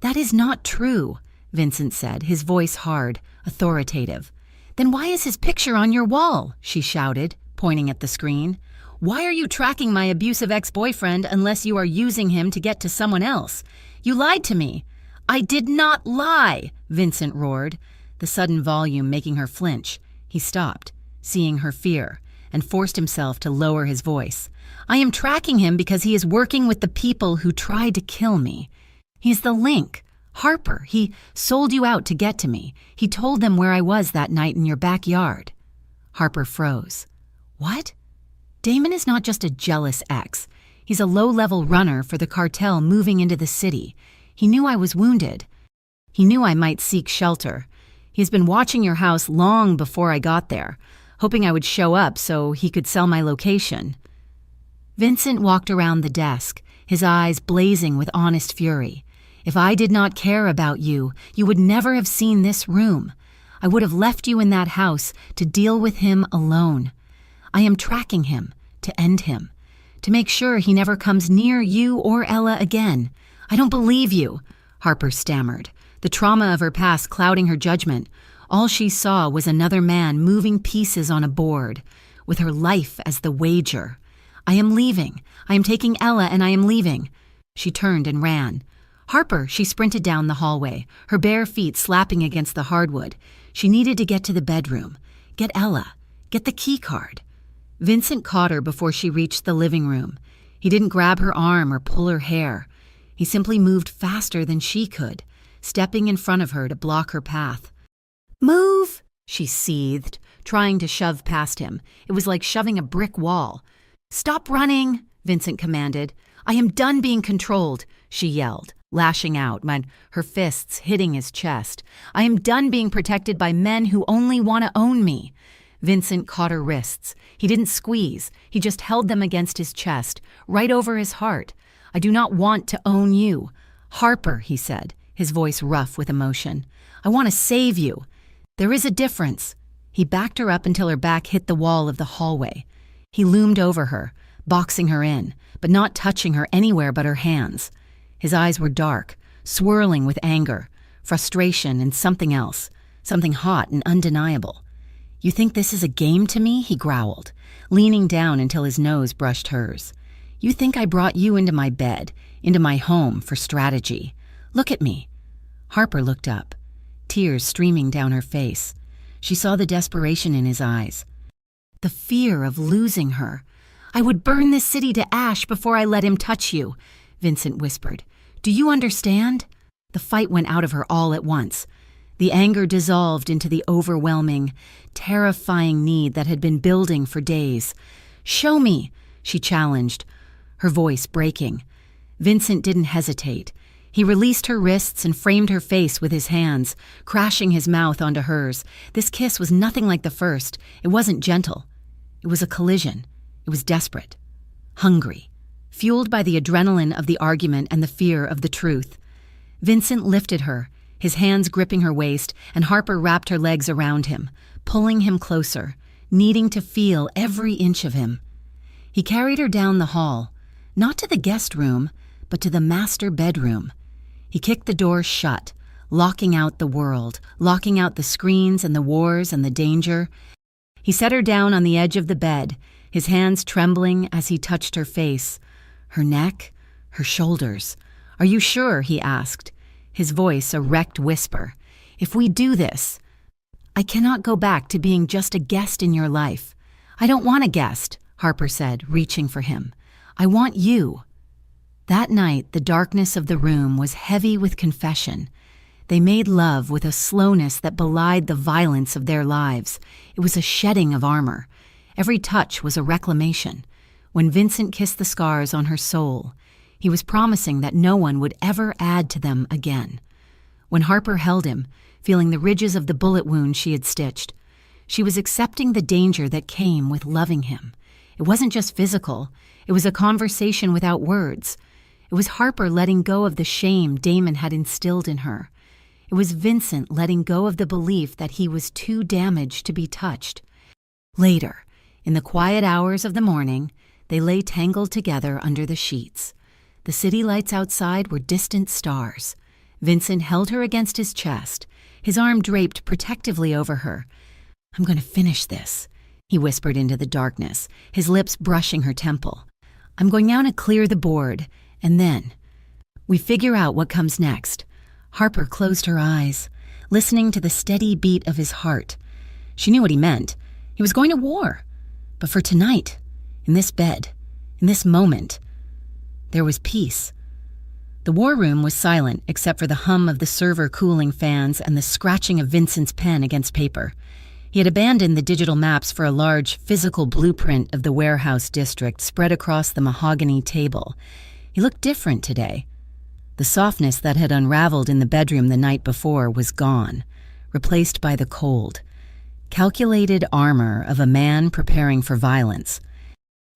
"That is not true," Vincent said, his voice hard, authoritative. "Then why is his picture on your wall?" she shouted, pointing at the screen. "Why are you tracking my abusive ex-boyfriend unless you are using him to get to someone else? You lied to me." "I did not lie," Vincent roared, the sudden volume making her flinch. He stopped, seeing her fear, and forced himself to lower his voice. "I am tracking him because he is working with the people who tried to kill me. He's the link. Harper, he sold you out to get to me. He told them where I was that night in your backyard." Harper froze. "What?" "Damon is not just a jealous ex. He's a low-level runner for the cartel moving into the city. He knew I was wounded. He knew I might seek shelter. He's been watching your house long before I got there, hoping I would show up so he could sell my location." Vincent walked around the desk, his eyes blazing with honest fury. "If I did not care about you, you would never have seen this room. I would have left you in that house to deal with him alone. I am tracking him, to end him, to make sure he never comes near you or Ella again." "I don't believe you," Harper stammered, the trauma of her past clouding her judgment. All she saw was another man moving pieces on a board, with her life as the wager. "I am leaving. I am taking Ella and I am leaving." She turned and ran. "Harper!" She sprinted down the hallway, her bare feet slapping against the hardwood. She needed to get to the bedroom. Get Ella. Get the key card. Vincent caught her before she reached the living room. He didn't grab her arm or pull her hair. He simply moved faster than she could, stepping in front of her to block her path. "Move!" she seethed, trying to shove past him. It was like shoving a brick wall. "Stop running!" Vincent commanded. "I am done being controlled," she yelled, lashing out, her fists hitting his chest. "I am done being protected by men who only want to own me." Vincent caught her wrists. He didn't squeeze. He just held them against his chest, right over his heart. "I do not want to own you." "Harper," he said, his voice rough with emotion. "I want to save you. There is a difference." He backed her up until her back hit the wall of the hallway. He loomed over her, boxing her in, but not touching her anywhere but her hands. His eyes were dark, swirling with anger, frustration, and something else, something hot and undeniable. "You think this is a game to me?" he growled, leaning down until his nose brushed hers. "You think I brought you into my bed, into my home for strategy? Look at me." Harper looked up, tears streaming down her face. She saw the desperation in his eyes, the fear of losing her. "I would burn this city to ash before I let him touch you," Vincent whispered. "Do you understand?" The fight went out of her all at once. The anger dissolved into the overwhelming, terrifying need that had been building for days. "Show me," she challenged, her voice breaking. Vincent didn't hesitate. He released her wrists and framed her face with his hands, crashing his mouth onto hers. This kiss was nothing like the first. It wasn't gentle. It was a collision. It was desperate, hungry, fueled by the adrenaline of the argument and the fear of the truth. Vincent lifted her, his hands gripping her waist, and Harper wrapped her legs around him, pulling him closer, needing to feel every inch of him. He carried her down the hall, not to the guest room, but to the master bedroom. He kicked the door shut, locking out the world, locking out the screens and the wars and the danger. He set her down on the edge of the bed, his hands trembling as he touched her face, her neck, her shoulders. "Are you sure?" he asked, his voice a wrecked whisper. "If we do this, I cannot go back to being just a guest in your life." "I don't want a guest," Harper said, reaching for him. "I want you." That night, the darkness of the room was heavy with confession. They made love with a slowness that belied the violence of their lives. It was a shedding of armor. Every touch was a reclamation. When Vincent kissed the scars on her soul, he was promising that no one would ever add to them again. When Harper held him, feeling the ridges of the bullet wound she had stitched, she was accepting the danger that came with loving him. It wasn't just physical. It was a conversation without words. It was Harper letting go of the shame Damon had instilled in her. It was Vincent letting go of the belief that he was too damaged to be touched. Later, in the quiet hours of the morning, they lay tangled together under the sheets. The city lights outside were distant stars. Vincent held her against his chest, his arm draped protectively over her. "I'm going to finish this," he whispered into the darkness, his lips brushing her temple. "I'm going down to clear the board, and then we figure out what comes next." Harper closed her eyes, listening to the steady beat of his heart. She knew what he meant. He was going to war. But for tonight, in this bed, in this moment, there was peace. The war room was silent except for the hum of the server cooling fans and the scratching of Vincent's pen against paper. He had abandoned the digital maps for a large physical blueprint of the warehouse district spread across the mahogany table. He looked different today. The softness that had unraveled in the bedroom the night before was gone, replaced by the cold, calculated armor of a man preparing for violence.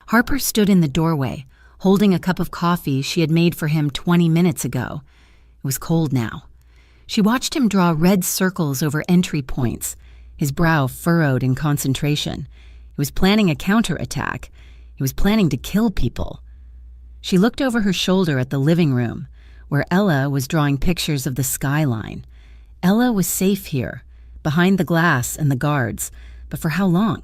Harper stood in the doorway, holding a cup of coffee she had made for him 20 minutes ago. It was cold now. She watched him draw red circles over entry points, his brow furrowed in concentration. He was planning a counterattack. He was planning to kill people. She looked over her shoulder at the living room, where Ella was drawing pictures of the skyline. Ella was safe here, behind the glass and the guards, but for how long?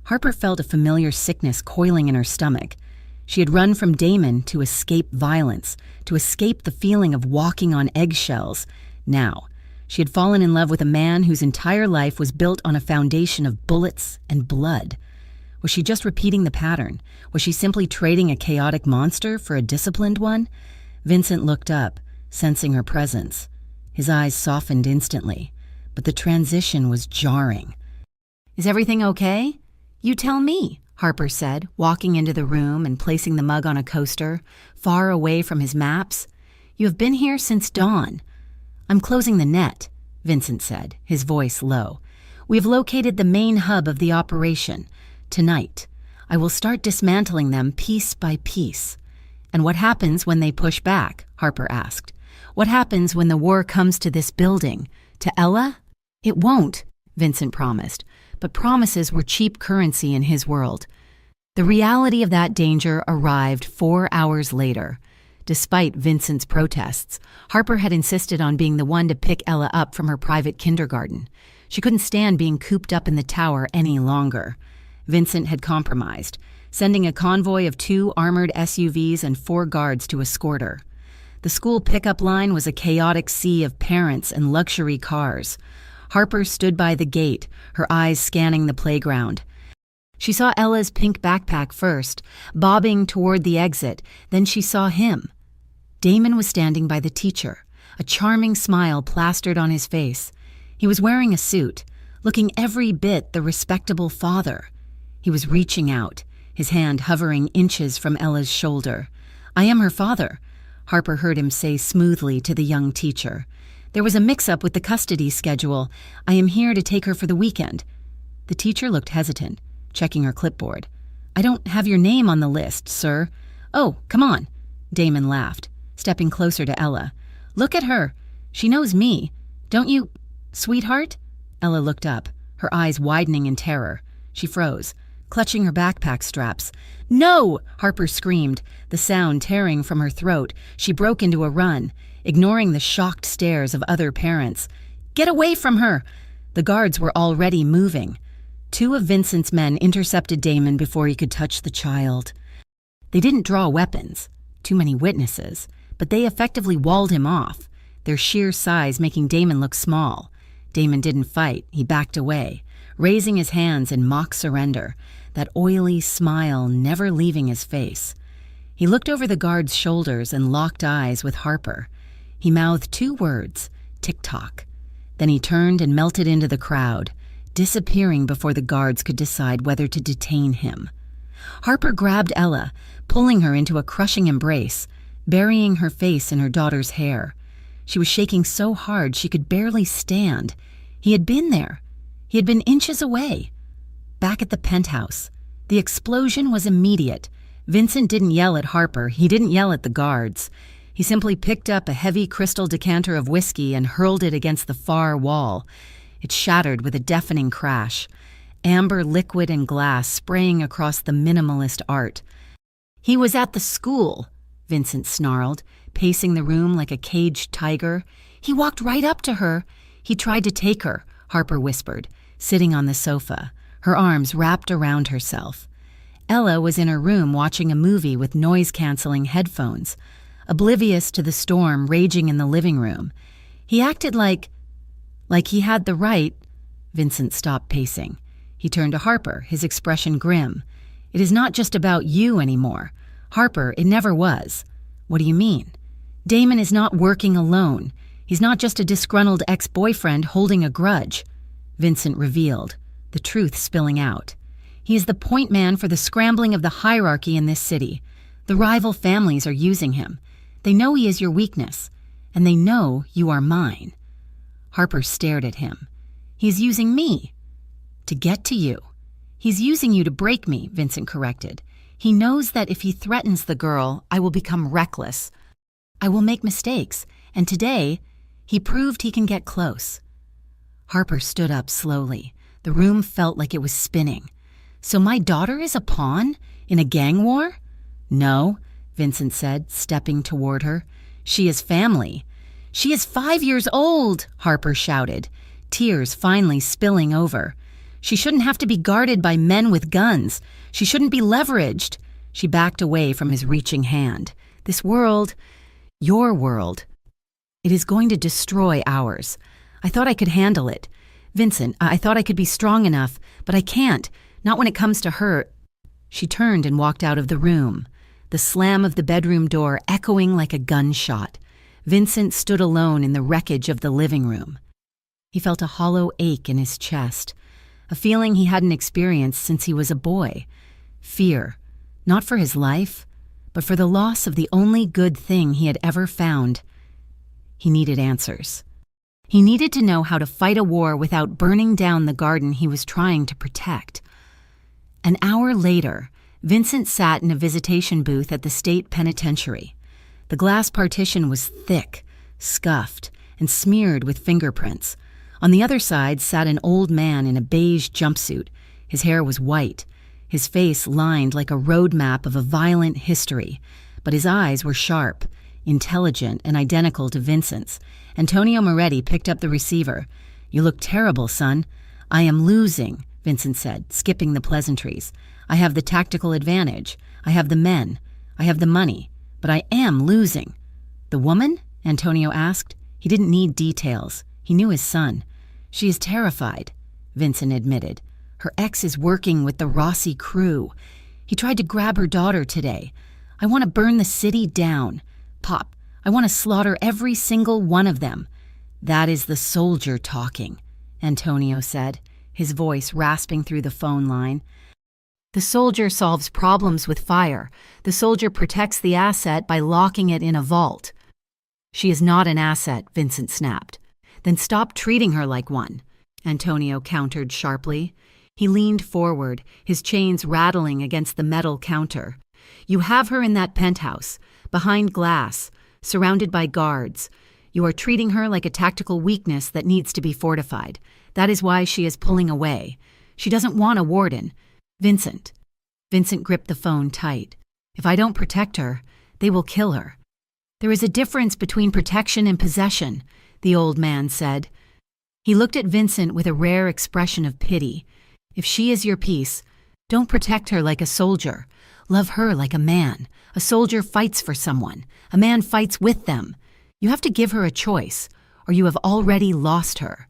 Harper felt a familiar sickness coiling in her stomach. She had run from Damon to escape violence, to escape the feeling of walking on eggshells. Now, she had fallen in love with a man whose entire life was built on a foundation of bullets and blood. Was she just repeating the pattern? Was she simply trading a chaotic monster for a disciplined one? Vincent looked up, sensing her presence. His eyes softened instantly, but the transition was jarring. "Is everything okay? You tell me," Harper said, walking into the room and placing the mug on a coaster, far away from his maps. "You have been here since dawn." "I'm closing the net," Vincent said, his voice low. "We've located the main hub of the operation. Tonight, I will start dismantling them piece by piece." "And what happens when they push back?" Harper asked. "What happens when the war comes to this building? To Ella?" "It won't," Vincent promised, but promises were cheap currency in his world. The reality of that danger arrived 4 hours later. Despite Vincent's protests, Harper had insisted on being the one to pick Ella up from her private kindergarten. She couldn't stand being cooped up in the tower any longer. Vincent had compromised, sending a convoy of 2 armored SUVs and 4 guards to escort her. The school pickup line was a chaotic sea of parents and luxury cars. Harper stood by the gate, her eyes scanning the playground. She saw Ella's pink backpack first, bobbing toward the exit, then she saw him. Damon was standing by the teacher, a charming smile plastered on his face. He was wearing a suit, looking every bit the respectable father. He was reaching out, his hand hovering inches from Ella's shoulder. "I am her father," Harper heard him say smoothly to the young teacher. "There was a mix-up with the custody schedule. I am here to take her for the weekend." The teacher looked hesitant, checking her clipboard. "I don't have your name on the list, sir." "Oh, come on," Damon laughed, stepping closer to Ella. "Look at her. She knows me. Don't you, sweetheart?" Ella looked up, her eyes widening in terror. She froze, clutching her backpack straps. "No!" Harper screamed, the sound tearing from her throat. She broke into a run, ignoring the shocked stares of other parents. "Get away from her!" The guards were already moving. 2 of Vincent's men intercepted Damon before he could touch the child. They didn't draw weapons, too many witnesses, but they effectively walled him off, their sheer size making Damon look small. Damon didn't fight, he backed away, raising his hands in mock surrender, that oily smile never leaving his face. He looked over the guard's shoulders and locked eyes with Harper. He mouthed 2 words, tick-tock. Then he turned and melted into the crowd, disappearing before the guards could decide whether to detain him. Harper grabbed Ella, pulling her into a crushing embrace, burying her face in her daughter's hair. She was shaking so hard she could barely stand. He had been there. He had been inches away. Back at the penthouse, the explosion was immediate. Vincent didn't yell at Harper. He didn't yell at the guards. He simply picked up a heavy crystal decanter of whiskey and hurled it against the far wall. It shattered with a deafening crash, amber liquid and glass spraying across the minimalist art. "He was at the school," Vincent snarled, pacing the room like a caged tiger. "He walked right up to her. He tried to take her," Harper whispered, sitting on the sofa, her arms wrapped around herself. Ella was in her room watching a movie with noise-canceling headphones, oblivious to the storm raging in the living room. He acted like he had the right. Vincent stopped pacing. He turned to Harper, his expression grim. "It is not just about you anymore. Harper, it never was." "What do you mean?" "Damon is not working alone. He's not just a disgruntled ex-boyfriend holding a grudge." Vincent revealed, the truth spilling out. "He is the point man for the scrambling of the hierarchy in this city. The rival families are using him. They know he is your weakness, and they know you are mine." Harper stared at him. "He's using me to get to you." "He's using you to break me," Vincent corrected. "He knows that if he threatens the girl, I will become reckless. I will make mistakes, and today, he proved he can get close." Harper stood up slowly. The room felt like it was spinning. "So my daughter is a pawn in a gang war?" "No," Vincent said, stepping toward her. "She is family. "She is 5 years old," Harper shouted, tears finally spilling over. "She shouldn't have to be guarded by men with guns. She shouldn't be leveraged." She backed away from his reaching hand. "This world, your world, it is going to destroy ours. I thought I could handle it. Vincent, I thought I could be strong enough, but I can't, not when it comes to her." She turned and walked out of the room, the slam of the bedroom door echoing like a gunshot. Vincent stood alone in the wreckage of the living room. He felt a hollow ache in his chest, a feeling he hadn't experienced since he was a boy. Fear, not for his life, but for the loss of the only good thing he had ever found. He needed answers. He needed to know how to fight a war without burning down the garden he was trying to protect. An hour later, Vincent sat in a visitation booth at the state penitentiary. The glass partition was thick, scuffed, and smeared with fingerprints. On the other side sat an old man in a beige jumpsuit. His hair was white, his face lined like a road map of a violent history, but his eyes were sharp, intelligent, and identical to Vincent's. Antonio Moretti picked up the receiver. "You look terrible, son." "I am losing," Vincent said, skipping the pleasantries. "I have the tactical advantage. I have the men. I have the money. But I am losing." "The woman?" Antonio asked. He didn't need details. He knew his son. "She is terrified," Vincent admitted. "Her ex is working with the Rossi crew. He tried to grab her daughter today. I want to burn the city down. Pop, I want to slaughter every single one of them." "That is the soldier talking," Antonio said, his voice rasping through the phone line. "The soldier solves problems with fire. The soldier protects the asset by locking it in a vault." "She is not an asset," Vincent snapped. "Then stop treating her like one," Antonio countered sharply. He leaned forward, his chains rattling against the metal counter. "You have her in that penthouse, behind glass, surrounded by guards. You are treating her like a tactical weakness that needs to be fortified. That is why she is pulling away. She doesn't want a warden. Vincent." Vincent gripped the phone tight. "If I don't protect her, they will kill her." "There is a difference between protection and possession," the old man said. He looked at Vincent with a rare expression of pity. "If she is your piece, don't protect her like a soldier. Love her like a man. A soldier fights for someone. A man fights with them. You have to give her a choice, or you have already lost her."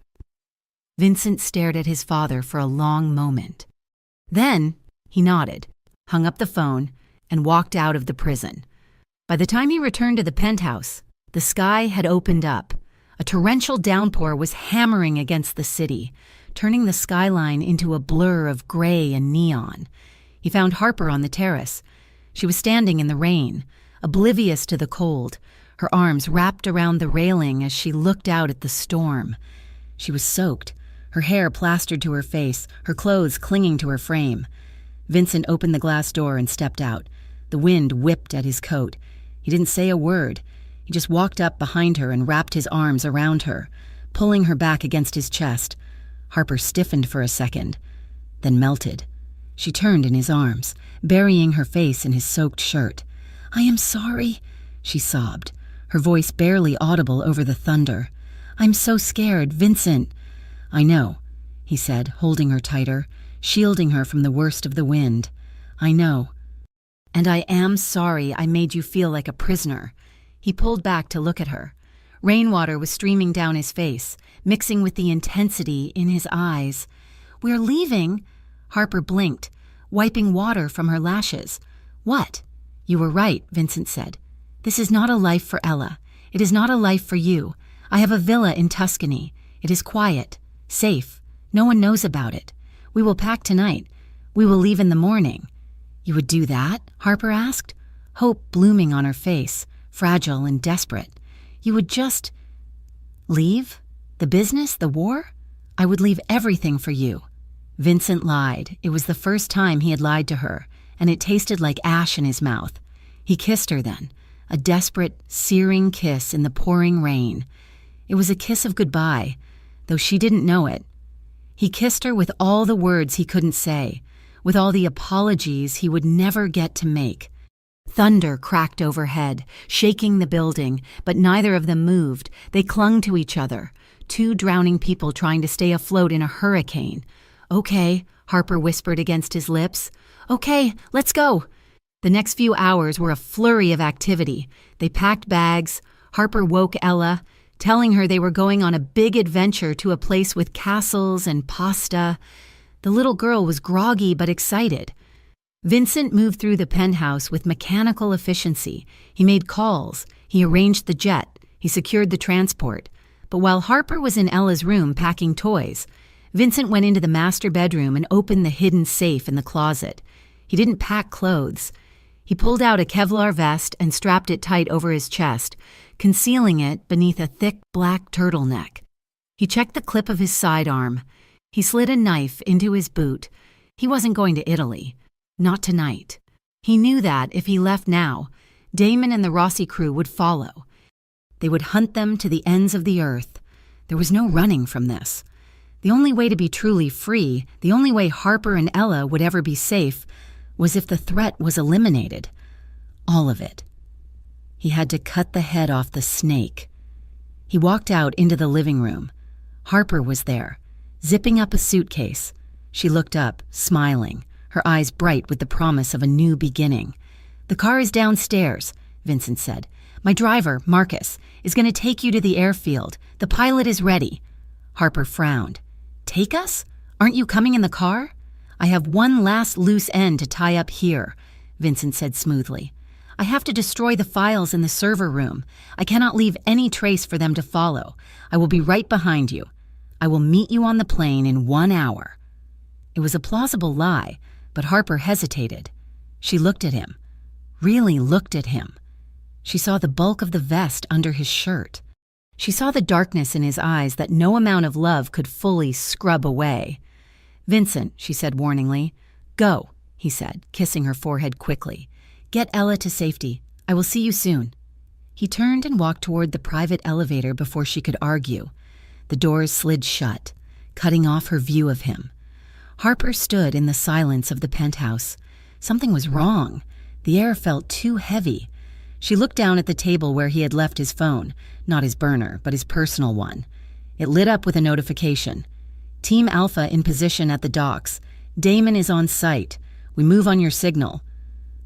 Vincent stared at his father for a long moment. Then he nodded, hung up the phone, and walked out of the prison. By the time he returned to the penthouse, the sky had opened up. A torrential downpour was hammering against the city, turning the skyline into a blur of gray and neon. He found Harper on the terrace. She was standing in the rain, oblivious to the cold, her arms wrapped around the railing as she looked out at the storm. She was soaked, her hair plastered to her face, her clothes clinging to her frame. Vincent opened the glass door and stepped out. The wind whipped at his coat. He didn't say a word. He just walked up behind her and wrapped his arms around her, pulling her back against his chest. Harper stiffened for a second, then melted. She turned in his arms, burying her face in his soaked shirt. "I am sorry," she sobbed, her voice barely audible over the thunder. "I'm so scared, Vincent." "I know," he said, holding her tighter, shielding her from the worst of the wind. "I know. And I am sorry I made you feel like a prisoner." He pulled back to look at her. Rainwater was streaming down his face, mixing with the intensity in his eyes. "We're leaving." Harper blinked, wiping water from her lashes. "What?" "You were right," Vincent said. "This is not a life for Ella. It is not a life for you. I have a villa in Tuscany. It is quiet, safe. No one knows about it. We will pack tonight. We will leave in the morning." "You would do that?" Harper asked, hope blooming on her face, fragile and desperate. "You would just leave? The business, the war? I would leave everything for you." Vincent lied. It was the first time he had lied to her, and it tasted like ash in his mouth. He kissed her then, a desperate, searing kiss in the pouring rain. It was a kiss of goodbye, though she didn't know it. He kissed her with all the words he couldn't say, with all the apologies he would never get to make. Thunder cracked overhead, shaking the building, but neither of them moved. They clung to each other, two drowning people trying to stay afloat in a hurricane. "Okay," Harper whispered against his lips. "Okay, let's go." The next few hours were a flurry of activity. They packed bags. Harper woke Ella, telling her they were going on a big adventure to a place with castles and pasta. The little girl was groggy but excited. Vincent moved through the penthouse with mechanical efficiency. He made calls. He arranged the jet. He secured the transport. But while Harper was in Ella's room packing toys, Vincent went into the master bedroom and opened the hidden safe in the closet. He didn't pack clothes. He pulled out a Kevlar vest and strapped it tight over his chest, concealing it beneath a thick black turtleneck. He checked the clip of his sidearm. He slid a knife into his boot. He wasn't going to Italy. Not tonight. He knew that if he left now, Damon and the Rossi crew would follow. They would hunt them to the ends of the earth. There was no running from this. The only way to be truly free, the only way Harper and Ella would ever be safe, was if the threat was eliminated. All of it. He had to cut the head off the snake. He walked out into the living room. Harper was there, zipping up a suitcase. She looked up, smiling, her eyes bright with the promise of a new beginning. "The car is downstairs," Vincent said. "My driver, Marcus, is going to take you to the airfield. The pilot is ready." Harper frowned. "Take us? Aren't you coming in the car?" "I have one last loose end to tie up here," Vincent said smoothly. "I have to destroy the files in the server room. I cannot leave any trace for them to follow. I will be right behind you. I will meet you on the plane in 1 hour." It was a plausible lie, but Harper hesitated. She looked at him, really looked at him. She saw the bulk of the vest under his shirt. She saw the darkness in his eyes that no amount of love could fully scrub away. "Vincent," she said warningly. "Go," he said, kissing her forehead quickly. "Get Ella to safety. I will see you soon." He turned and walked toward the private elevator before she could argue. The doors slid shut, cutting off her view of him. Harper stood in the silence of the penthouse. Something was wrong. The air felt too heavy. She looked down at the table where he had left his phone, not his burner, but his personal one. It lit up with a notification. "Team Alpha in position at the docks. Damon is on site. We move on your signal."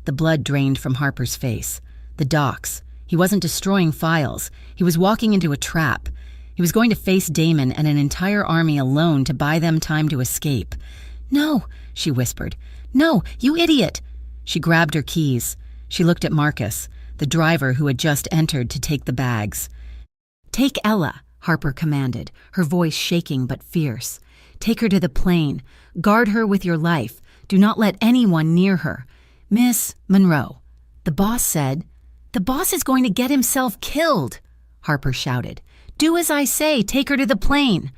The blood drained from Harper's face. The docks. He wasn't destroying files. He was walking into a trap. He was going to face Damon and an entire army alone to buy them time to escape. "No," she whispered. "No, you idiot!" She grabbed her keys. She looked at Marcus, the driver who had just entered to take the bags. "Take Ella," Harper commanded, her voice shaking but fierce. "Take her to the plane. Guard her with your life. Do not let anyone near her. Miss Monroe." The boss said. "The boss is going to get himself killed," Harper shouted. "Do as I say. Take her to the plane."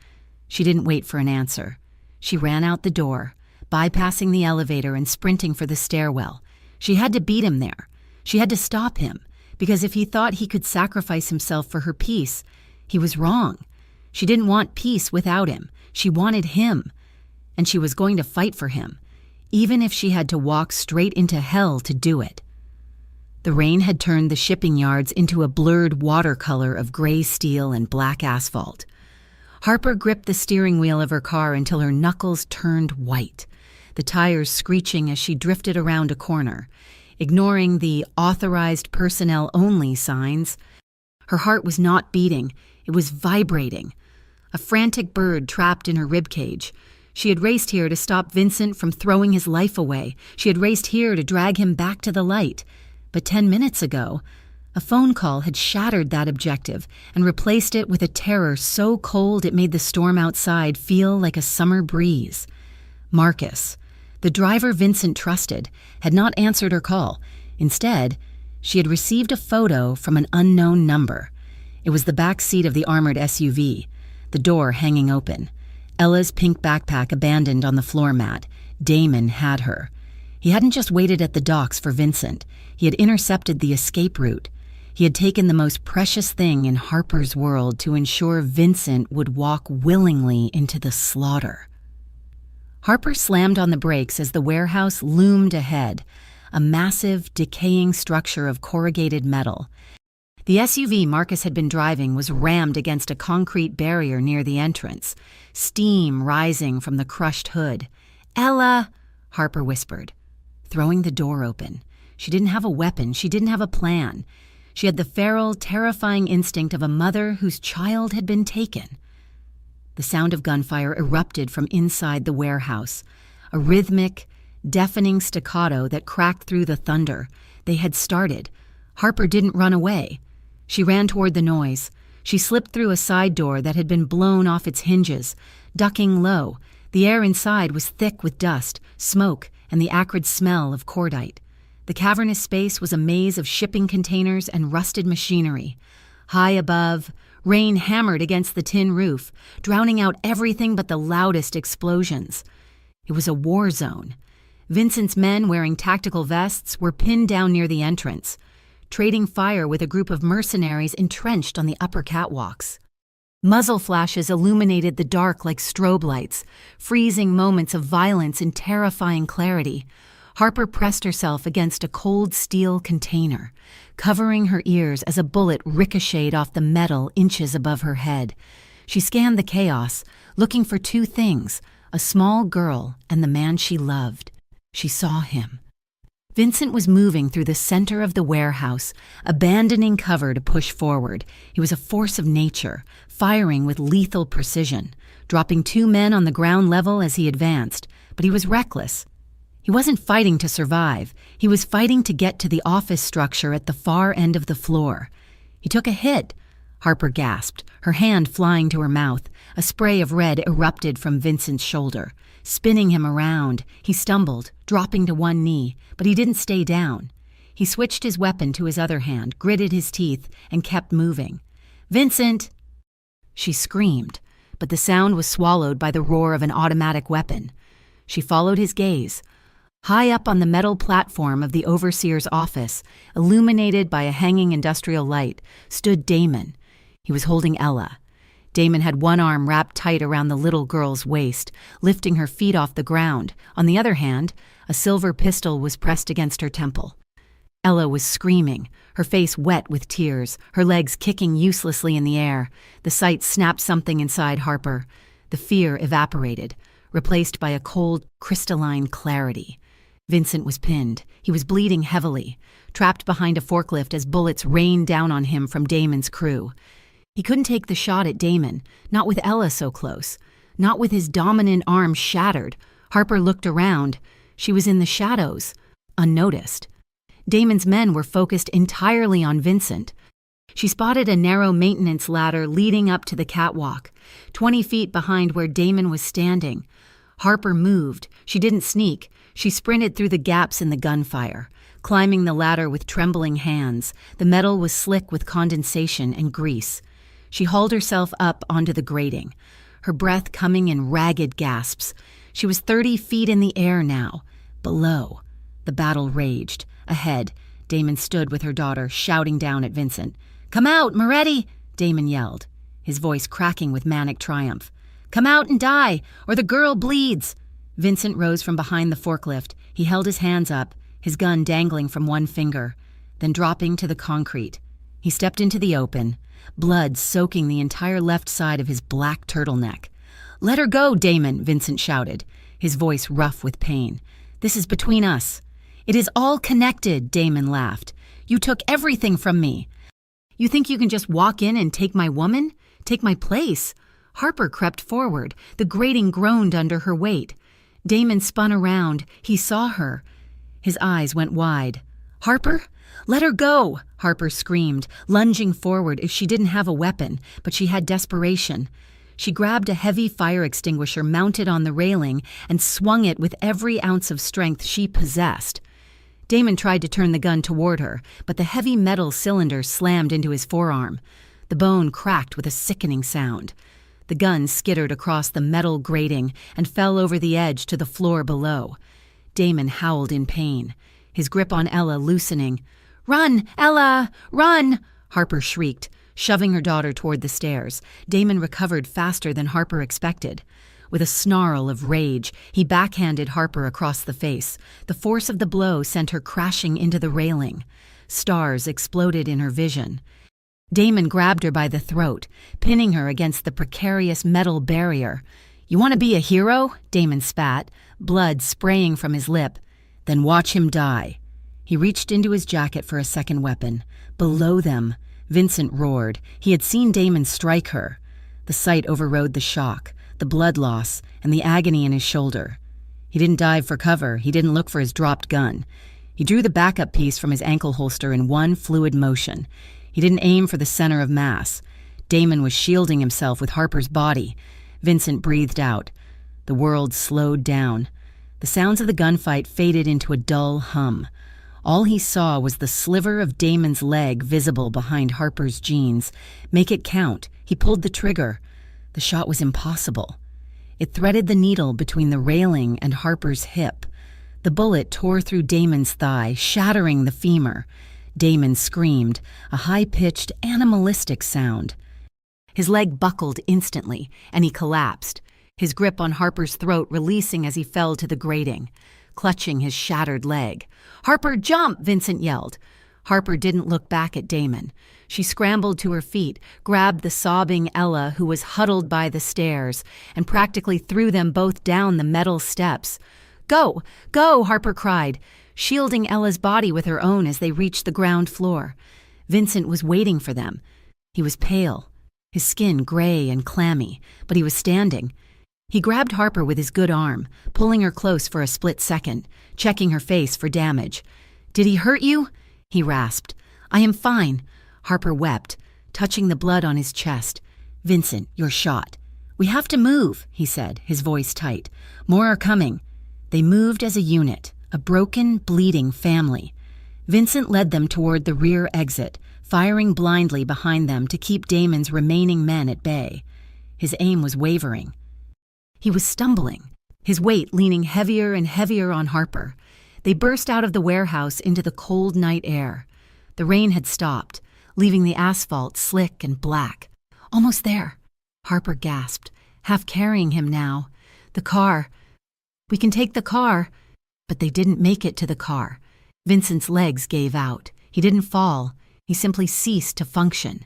She didn't wait for an answer. She ran out the door, bypassing the elevator and sprinting for the stairwell. She had to beat him there. She had to stop him, because if he thought he could sacrifice himself for her peace, he was wrong. She didn't want peace without him. She wanted him, and she was going to fight for him, even if she had to walk straight into hell to do it. The rain had turned the shipping yards into a blurred watercolor of gray steel and black asphalt. Harper gripped the steering wheel of her car until her knuckles turned white, the tires screeching as she drifted around a corner, ignoring the authorized personnel only signs. Her heart was not beating, it was vibrating. A frantic bird trapped in her ribcage. She had raced here to stop Vincent from throwing his life away. She had raced here to drag him back to the light. But 10 minutes ago, a phone call had shattered that objective and replaced it with a terror so cold it made the storm outside feel like a summer breeze. Marcus, the driver Vincent trusted, had not answered her call. Instead, she had received a photo from an unknown number. It was the back seat of the armored SUV, the door hanging open. Ella's pink backpack abandoned on the floor mat. Damon had her. He hadn't just waited at the docks for Vincent. He had intercepted the escape route. He had taken the most precious thing in Harper's world to ensure Vincent would walk willingly into the slaughter. Harper slammed on the brakes as the warehouse loomed ahead, a massive, decaying structure of corrugated metal. The SUV Marcus had been driving was rammed against a concrete barrier near the entrance, steam rising from the crushed hood. "Ella," Harper whispered, throwing the door open. She didn't have a weapon, she didn't have a plan. She had the feral, terrifying instinct of a mother whose child had been taken. The sound of gunfire erupted from inside the warehouse, a rhythmic, deafening staccato that cracked through the thunder. They had started. Harper didn't run away. She ran toward the noise. She slipped through a side door that had been blown off its hinges, ducking low. The air inside was thick with dust, smoke, and the acrid smell of cordite. The cavernous space was a maze of shipping containers and rusted machinery. High above, rain hammered against the tin roof, drowning out everything but the loudest explosions. It was a war zone. Vincent's men wearing tactical vests were pinned down near the entrance, trading fire with a group of mercenaries entrenched on the upper catwalks. Muzzle flashes illuminated the dark like strobe lights, freezing moments of violence in terrifying clarity. Harper pressed herself against a cold steel container, covering her ears as a bullet ricocheted off the metal inches above her head. She scanned the chaos, looking for two things: a small girl and the man she loved. She saw him. Vincent was moving through the center of the warehouse, abandoning cover to push forward. He was a force of nature, firing with lethal precision, dropping two men on the ground level as he advanced, but he was reckless. He wasn't fighting to survive. He was fighting to get to the office structure at the far end of the floor. He took a hit. Harper gasped, her hand flying to her mouth. A spray of red erupted from Vincent's shoulder. Spinning him around, he stumbled, dropping to one knee, but he didn't stay down. He switched his weapon to his other hand, gritted his teeth, and kept moving. "Vincent!" She screamed, but the sound was swallowed by the roar of an automatic weapon. She followed his gaze. High up on the metal platform of the overseer's office, illuminated by a hanging industrial light, stood Damon. He was holding Ella. Damon had one arm wrapped tight around the little girl's waist, lifting her feet off the ground. On the other hand, a silver pistol was pressed against her temple. Ella was screaming, her face wet with tears, her legs kicking uselessly in the air. The sight snapped something inside Harper. The fear evaporated, replaced by a cold, crystalline clarity. Vincent was pinned. He was bleeding heavily, trapped behind a forklift as bullets rained down on him from Damon's crew. He couldn't take the shot at Damon, not with Ella so close, not with his dominant arm shattered. Harper looked around. She was in the shadows, unnoticed. Damon's men were focused entirely on Vincent. She spotted a narrow maintenance ladder leading up to the catwalk, 20 feet behind where Damon was standing. Harper moved. She didn't sneak. She sprinted through the gaps in the gunfire, climbing the ladder with trembling hands. The metal was slick with condensation and grease. She hauled herself up onto the grating, her breath coming in ragged gasps. She was 30 feet in the air now. Below, the battle raged. Ahead, Damon stood with her daughter, shouting down at Vincent. "Come out, Moretti!" Damon yelled, his voice cracking with manic triumph. "Come out and die, or the girl bleeds!" Vincent rose from behind the forklift. He held his hands up, his gun dangling from one finger, then dropping to the concrete. He stepped into the open, blood soaking the entire left side of his black turtleneck. "Let her go, Damon," Vincent shouted, his voice rough with pain. "This is between us." "It is all connected," Damon laughed. "You took everything from me. You think you can just walk in and take my woman? Take my place?" Harper crept forward. The grating groaned under her weight. Damon spun around. He saw her. His eyes went wide. "Harper? Let her go!" Harper screamed, lunging forward if she didn't have a weapon, but she had desperation. She grabbed a heavy fire extinguisher mounted on the railing and swung it with every ounce of strength she possessed. Damon tried to turn the gun toward her, but the heavy metal cylinder slammed into his forearm. The bone cracked with a sickening sound. The gun skittered across the metal grating and fell over the edge to the floor below. Damon howled in pain, his grip on Ella loosening. "Run, Ella! Run!" Harper shrieked, shoving her daughter toward the stairs. Damon recovered faster than Harper expected. With a snarl of rage, he backhanded Harper across the face. The force of the blow sent her crashing into the railing. Stars exploded in her vision. Damon grabbed her by the throat, pinning her against the precarious metal barrier. "You want to be a hero?" Damon spat, blood spraying from his lip. "Then watch him die." He reached into his jacket for a second weapon. Below them, Vincent roared. He had seen Damon strike her. The sight overrode the shock, the blood loss, and the agony in his shoulder. He didn't dive for cover. He didn't look for his dropped gun. He drew the backup piece from his ankle holster in one fluid motion. He didn't aim for the center of mass. Damon was shielding himself with Harper's body. Vincent breathed out. The world slowed down. The sounds of the gunfight faded into a dull hum. All he saw was the sliver of Damon's leg visible behind Harper's jeans. Make it count. He pulled the trigger. The shot was impossible. It threaded the needle between the railing and Harper's hip. The bullet tore through Damon's thigh, shattering the femur. Damon screamed, a high-pitched, animalistic sound. His leg buckled instantly, and he collapsed, his grip on Harper's throat releasing as he fell to the grating, clutching his shattered leg. "Harper, jump!" Vincent yelled. Harper didn't look back at Damon. She scrambled to her feet, grabbed the sobbing Ella, who was huddled by the stairs, and practically threw them both down the metal steps. "Go! Go!" Harper cried, shielding Ella's body with her own as they reached the ground floor. Vincent was waiting for them. He was pale, his skin gray and clammy, but he was standing. He grabbed Harper with his good arm, pulling her close for a split second, checking her face for damage. "Did he hurt you?" he rasped. "I am fine." Harper wept, touching the blood on his chest. "Vincent, you're shot." "We have to move," he said, his voice tight. "More are coming." They moved as a unit, a broken, bleeding family. Vincent led them toward the rear exit, firing blindly behind them to keep Damon's remaining men at bay. His aim was wavering. He was stumbling, his weight leaning heavier and heavier on Harper. They burst out of the warehouse into the cold night air. The rain had stopped, leaving the asphalt slick and black. "Almost there," Harper gasped, half carrying him now. "The car. We can take the car." But they didn't make it to the car. Vincent's legs gave out. He didn't fall. He simply ceased to function.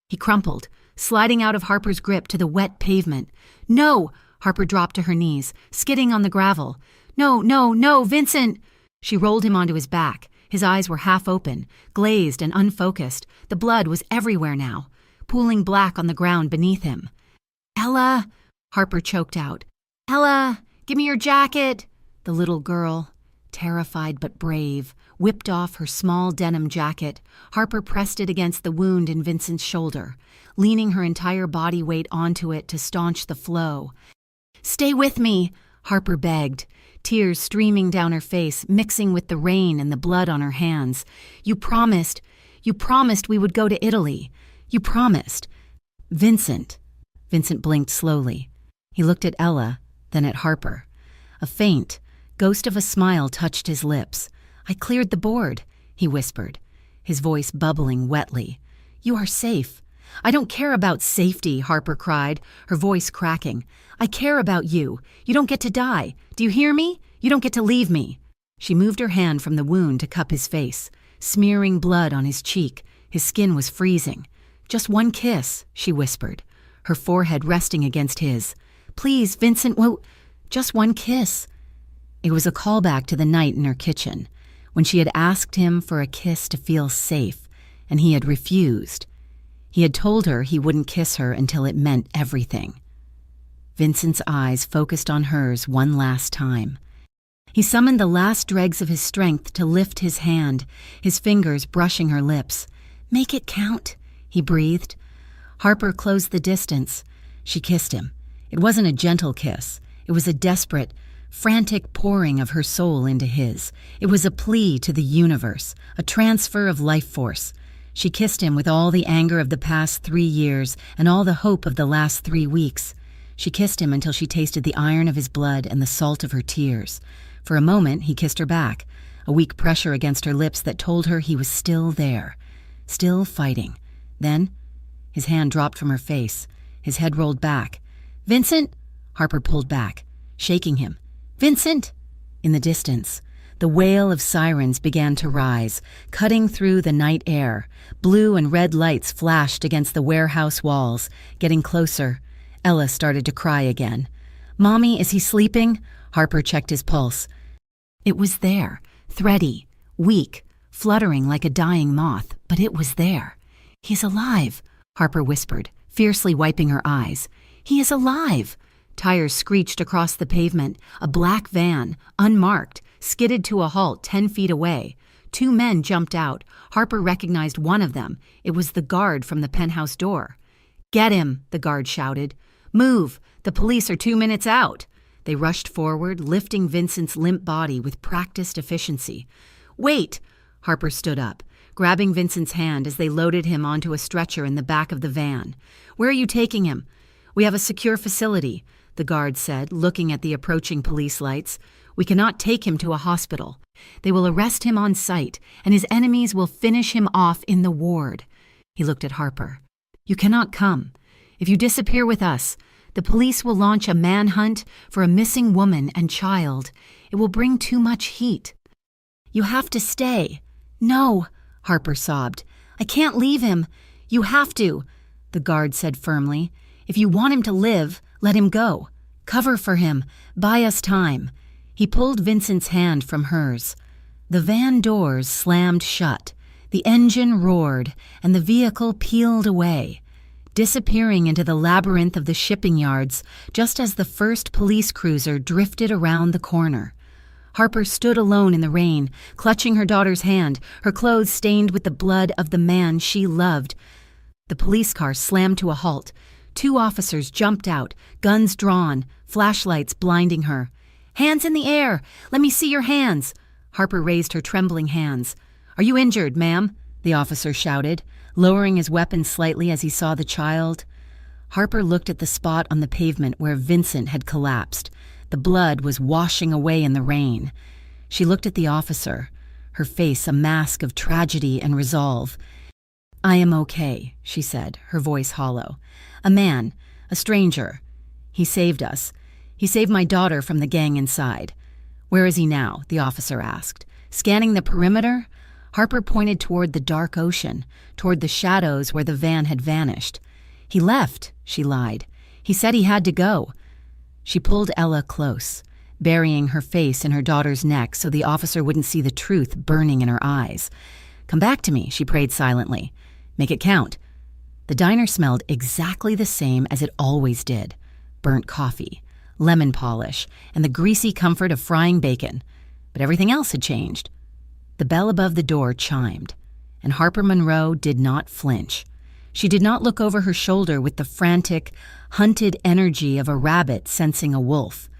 He crumpled, sliding out of Harper's grip to the wet pavement. "No!" Harper dropped to her knees, skidding on the gravel. "No, no, no, Vincent!" She rolled him onto his back. His eyes were half open, glazed and unfocused. The blood was everywhere now, pooling black on the ground beneath him. "Ella!" Harper choked out. "Ella, give me your jacket!" The little girl, terrified but brave, whipped off her small denim jacket. Harper pressed it against the wound in Vincent's shoulder, leaning her entire body weight onto it to staunch the flow. "Stay with me," Harper begged, tears streaming down her face, mixing with the rain and the blood on her hands. You promised we would go to Italy. You promised." "Vincent." Vincent blinked slowly. He looked at Ella, then at Harper. A faint, ghost of a smile touched his lips. "I cleared the board," he whispered, his voice bubbling wetly. "You are safe." "I don't care about safety," Harper cried, her voice cracking. "I care about you. You don't get to die. Do you hear me? You don't get to leave me." She moved her hand from the wound to cup his face, smearing blood on his cheek. His skin was freezing. "Just one kiss," she whispered, her forehead resting against his. "Please, Vincent, just one kiss." It was a callback to the night in her kitchen, when she had asked him for a kiss to feel safe, and he had refused. He had told her he wouldn't kiss her until it meant everything. Vincent's eyes focused on hers one last time. He summoned the last dregs of his strength to lift his hand, his fingers brushing her lips. "Make it count," he breathed. Harper closed the distance. She kissed him. It wasn't a gentle kiss. It was a desperate, frantic pouring of her soul into his. It was a plea to the universe, a transfer of life force. She kissed him with all the anger of the past 3 years and all the hope of the last 3 weeks. She kissed him until she tasted the iron of his blood and the salt of her tears. For a moment, he kissed her back, a weak pressure against her lips that told her he was still there, still fighting. Then, his hand dropped from her face, his head rolled back. "Vincent, Harper pulled back, shaking him. "Vincent!" In the distance, the wail of sirens began to rise, cutting through the night air. Blue and red lights flashed against the warehouse walls, getting closer. Ella started to cry again. "Mommy, is he sleeping?" Harper checked his pulse. It was there, thready, weak, fluttering like a dying moth, but it was there. "He's alive," Harper whispered, fiercely wiping her eyes. "He is alive!" Tires screeched across the pavement. A black van, unmarked, skidded to a halt 10 feet away. 2 men jumped out. Harper recognized one of them. It was the guard from the penthouse door. "Get him," the guard shouted. "Move! The police are 2 minutes out!" They rushed forward, lifting Vincent's limp body with practiced efficiency. "Wait!" Harper stood up, grabbing Vincent's hand as they loaded him onto a stretcher in the back of the van. "Where are you taking him?" "We have a secure facility," the guard said, looking at the approaching police lights. "We cannot take him to a hospital. They will arrest him on sight, and his enemies will finish him off in the ward." He looked at Harper. "You cannot come. If you disappear with us, the police will launch a manhunt for a missing woman and child. It will bring too much heat. You have to stay." "No," Harper sobbed. "I can't leave him. You have to," the guard said firmly. "If you want him to live, let him go. Cover for him. Buy us time." He pulled Vincent's hand from hers. The van doors slammed shut. The engine roared, and the vehicle peeled away, disappearing into the labyrinth of the shipping yards just as the first police cruiser drifted around the corner. Harper stood alone in the rain, clutching her daughter's hand, her clothes stained with the blood of the man she loved. The police car slammed to a halt. 2 officers jumped out, guns drawn, flashlights blinding her. "Hands in the air! Let me see your hands!" Harper raised her trembling hands. "Are you injured, ma'am?" the officer shouted, lowering his weapon slightly as he saw the child. Harper looked at the spot on the pavement where Vincent had collapsed. The blood was washing away in the rain. She looked at the officer, her face a mask of tragedy and resolve. "I am okay," she said, her voice hollow. "A man, a stranger. He saved us. He saved my daughter from the gang inside." "Where is he now?" the officer asked. Scanning the perimeter, Harper pointed toward the dark ocean, toward the shadows where the van had vanished. "He left," she lied. "He said he had to go." She pulled Ella close, burying her face in her daughter's neck so the officer wouldn't see the truth burning in her eyes. "Come back to me," she prayed silently. "Make it count." The diner smelled exactly the same as it always did: burnt coffee, lemon polish, and the greasy comfort of frying bacon. But everything else had changed. The bell above the door chimed, and Harper Monroe did not flinch. She did not look over her shoulder with the frantic, hunted energy of a rabbit sensing a wolf.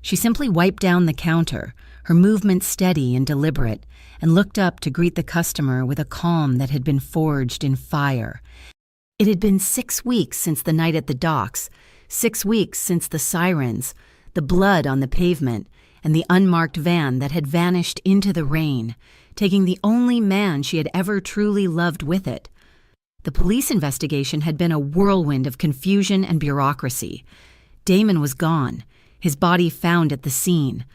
She simply wiped down the counter, her movements steady and deliberate, and looked up to greet the customer with a calm that had been forged in fire. It had been 6 weeks since the night at the docks, 6 weeks since the sirens, the blood on the pavement, and the unmarked van that had vanished into the rain, taking the only man she had ever truly loved with it. The police investigation had been a whirlwind of confusion and bureaucracy. Damon was gone, his body found at the scene,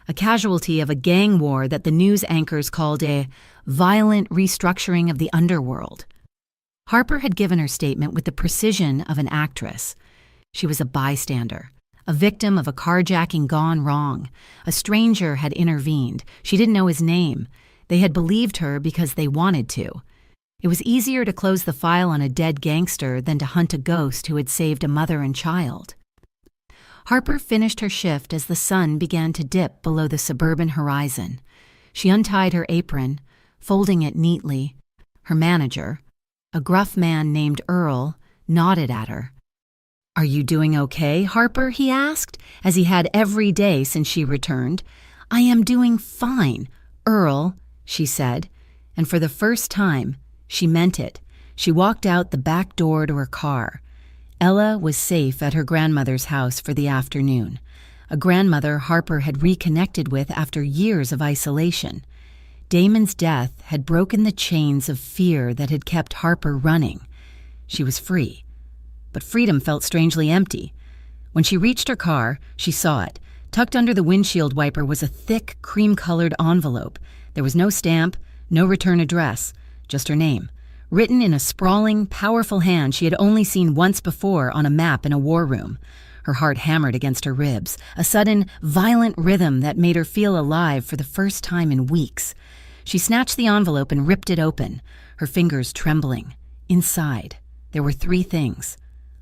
a casualty of a gang war that the news anchors called a violent restructuring of the underworld. Harper had given her statement with the precision of an actress. She was a bystander, a victim of a carjacking gone wrong. A stranger had intervened. She didn't know his name. They had believed her because they wanted to. It was easier to close the file on a dead gangster than to hunt a ghost who had saved a mother and child. Harper finished her shift as the sun began to dip below the suburban horizon. She untied her apron, folding it neatly. Her manager, a gruff man named Earl, nodded at her. "Are you doing okay, Harper?" he asked, as he had every day since she returned. "I am doing fine, Earl," she said, and for the first time, she meant it. She walked out the back door to her car. Ella was safe at her grandmother's house for the afternoon, a grandmother Harper had reconnected with after years of isolation. Damon's death had broken the chains of fear that had kept Harper running. She was free, but freedom felt strangely empty. When she reached her car, she saw it. Tucked under the windshield wiper was a thick, cream-colored envelope. There was no stamp, no return address, just her name. Written in a sprawling, powerful hand she had only seen once before on a map in a war room. Her heart hammered against her ribs, a sudden, violent rhythm that made her feel alive for the first time in weeks. She snatched the envelope and ripped it open, her fingers trembling. Inside, there were 3 things.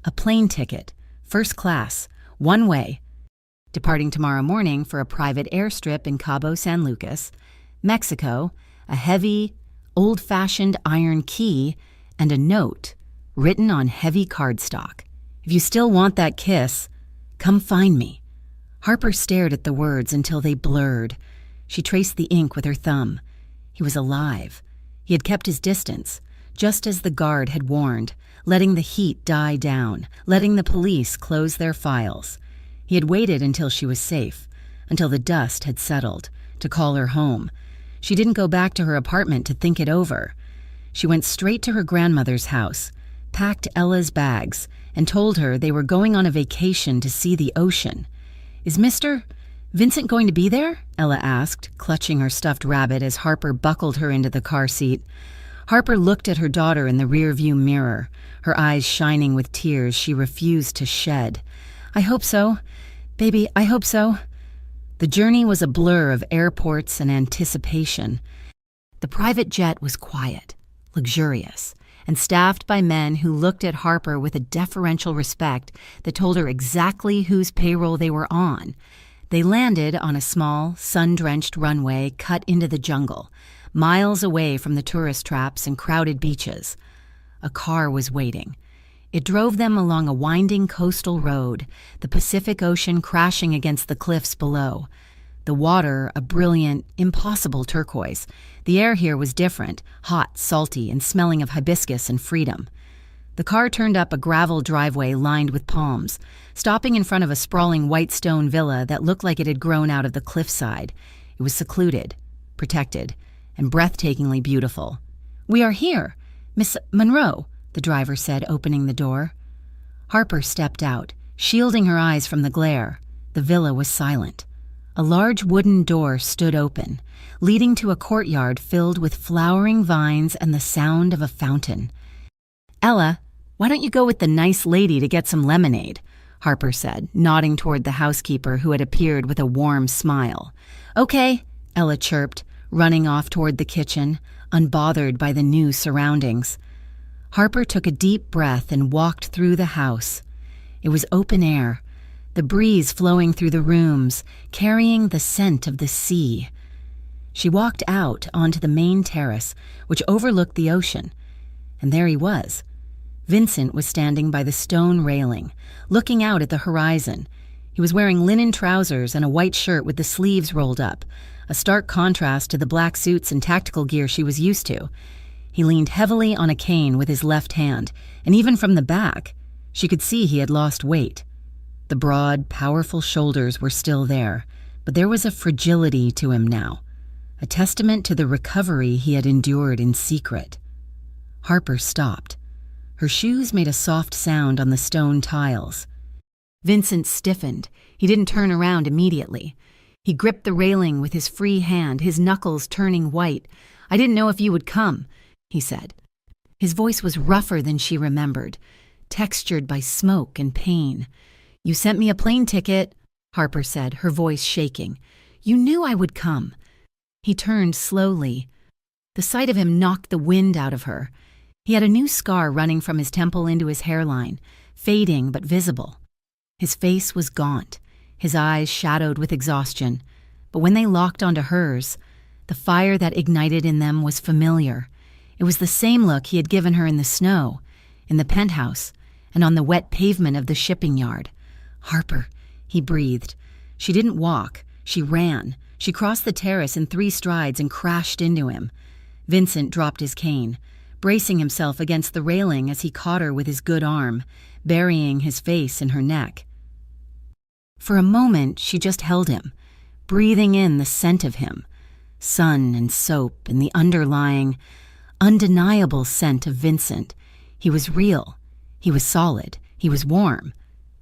A plane ticket, first class, one way, departing tomorrow morning for a private airstrip in Cabo San Lucas, Mexico, a heavy, old-fashioned iron key, and a note written on heavy cardstock. If you still want that kiss, come find me. Harper stared at the words until they blurred. She traced the ink with her thumb. He was alive. He had kept his distance, just as the guard had warned, letting the heat die down, letting the police close their files. He had waited until she was safe, until the dust had settled, to call her home. She didn't go back to her apartment to think it over. She went straight to her grandmother's house, packed Ella's bags, and told her they were going on a vacation to see the ocean. "Is Mr. Vincent going to be there?" Ella asked, clutching her stuffed rabbit as Harper buckled her into the car seat. Harper looked at her daughter in the rearview mirror, her eyes shining with tears she refused to shed. "I hope so. Baby, I hope so." The journey was a blur of airports and anticipation. The private jet was quiet, luxurious, and staffed by men who looked at Harper with a deferential respect that told her exactly whose payroll they were on. They landed on a small, sun-drenched runway cut into the jungle, miles away from the tourist traps and crowded beaches. A car was waiting. It drove them along a winding coastal road, the Pacific Ocean crashing against the cliffs below. The water, a brilliant, impossible turquoise. The air here was different, hot, salty, and smelling of hibiscus and freedom. The car turned up a gravel driveway lined with palms, stopping in front of a sprawling white stone villa that looked like it had grown out of the cliffside. It was secluded, protected, and breathtakingly beautiful. "We are here, Miss Monroe," the driver said, opening the door. Harper stepped out, shielding her eyes from the glare. The villa was silent. A large wooden door stood open, leading to a courtyard filled with flowering vines and the sound of a fountain. "Ella, why don't you go with the nice lady to get some lemonade?" Harper said, nodding toward the housekeeper who had appeared with a warm smile. "Okay," Ella chirped, running off toward the kitchen, unbothered by the new surroundings. Harper took a deep breath and walked through the house. It was open air, the breeze flowing through the rooms, carrying the scent of the sea. She walked out onto the main terrace, which overlooked the ocean, and there he was. Vincent was standing by the stone railing, looking out at the horizon. He was wearing linen trousers and a white shirt with the sleeves rolled up, a stark contrast to the black suits and tactical gear she was used to. He leaned heavily on a cane with his left hand, and even from the back, she could see he had lost weight. The broad, powerful shoulders were still there, but there was a fragility to him now, a testament to the recovery he had endured in secret. Harper stopped. Her shoes made a soft sound on the stone tiles. Vincent stiffened. He didn't turn around immediately. He gripped the railing with his free hand, his knuckles turning white. "I didn't know if you would come," he said. His voice was rougher than she remembered, textured by smoke and pain. "You sent me a plane ticket," Harper said, her voice shaking. "You knew I would come." He turned slowly. The sight of him knocked the wind out of her. He had a new scar running from his temple into his hairline, fading but visible. His face was gaunt, his eyes shadowed with exhaustion, but when they locked onto hers, the fire that ignited in them was familiar. It was the same look he had given her in the snow, in the penthouse, and on the wet pavement of the shipping yard. "Harper," he breathed. She didn't walk. She ran. She crossed the terrace in 3 strides and crashed into him. Vincent dropped his cane, bracing himself against the railing as he caught her with his good arm, burying his face in her neck. For a moment, she just held him, breathing in the scent of him, sun and soap and the underlying, undeniable scent of Vincent. He was real. He was solid. He was warm.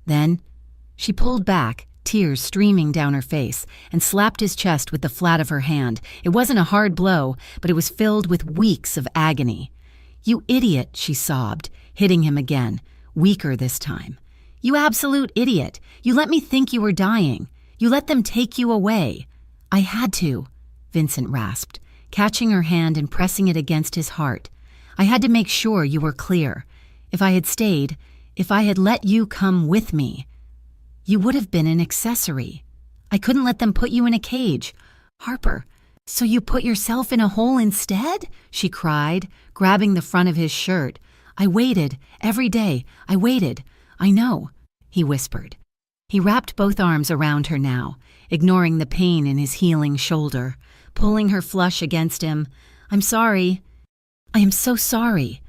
Then She pulled back, tears streaming down her face, and slapped his chest with the flat of her hand. It wasn't a hard blow, but it was filled with weeks of agony. "You idiot," she sobbed, hitting him again, weaker this time. "You absolute idiot. You let me think you were dying. You let them take you away." "I had to," Vincent rasped, catching her hand and pressing it against his heart. "I had to make sure you were clear. If I had stayed, if I had let you come with me, you would have been an accessory. I couldn't let them put you in a cage." "Harper, so you put yourself in a hole instead?" she cried, grabbing the front of his shirt. "I waited, every day, I waited. I know," he whispered. He wrapped both arms around her now, ignoring the pain in his healing shoulder, pulling her flush against him. "I'm sorry." "I am so sorry."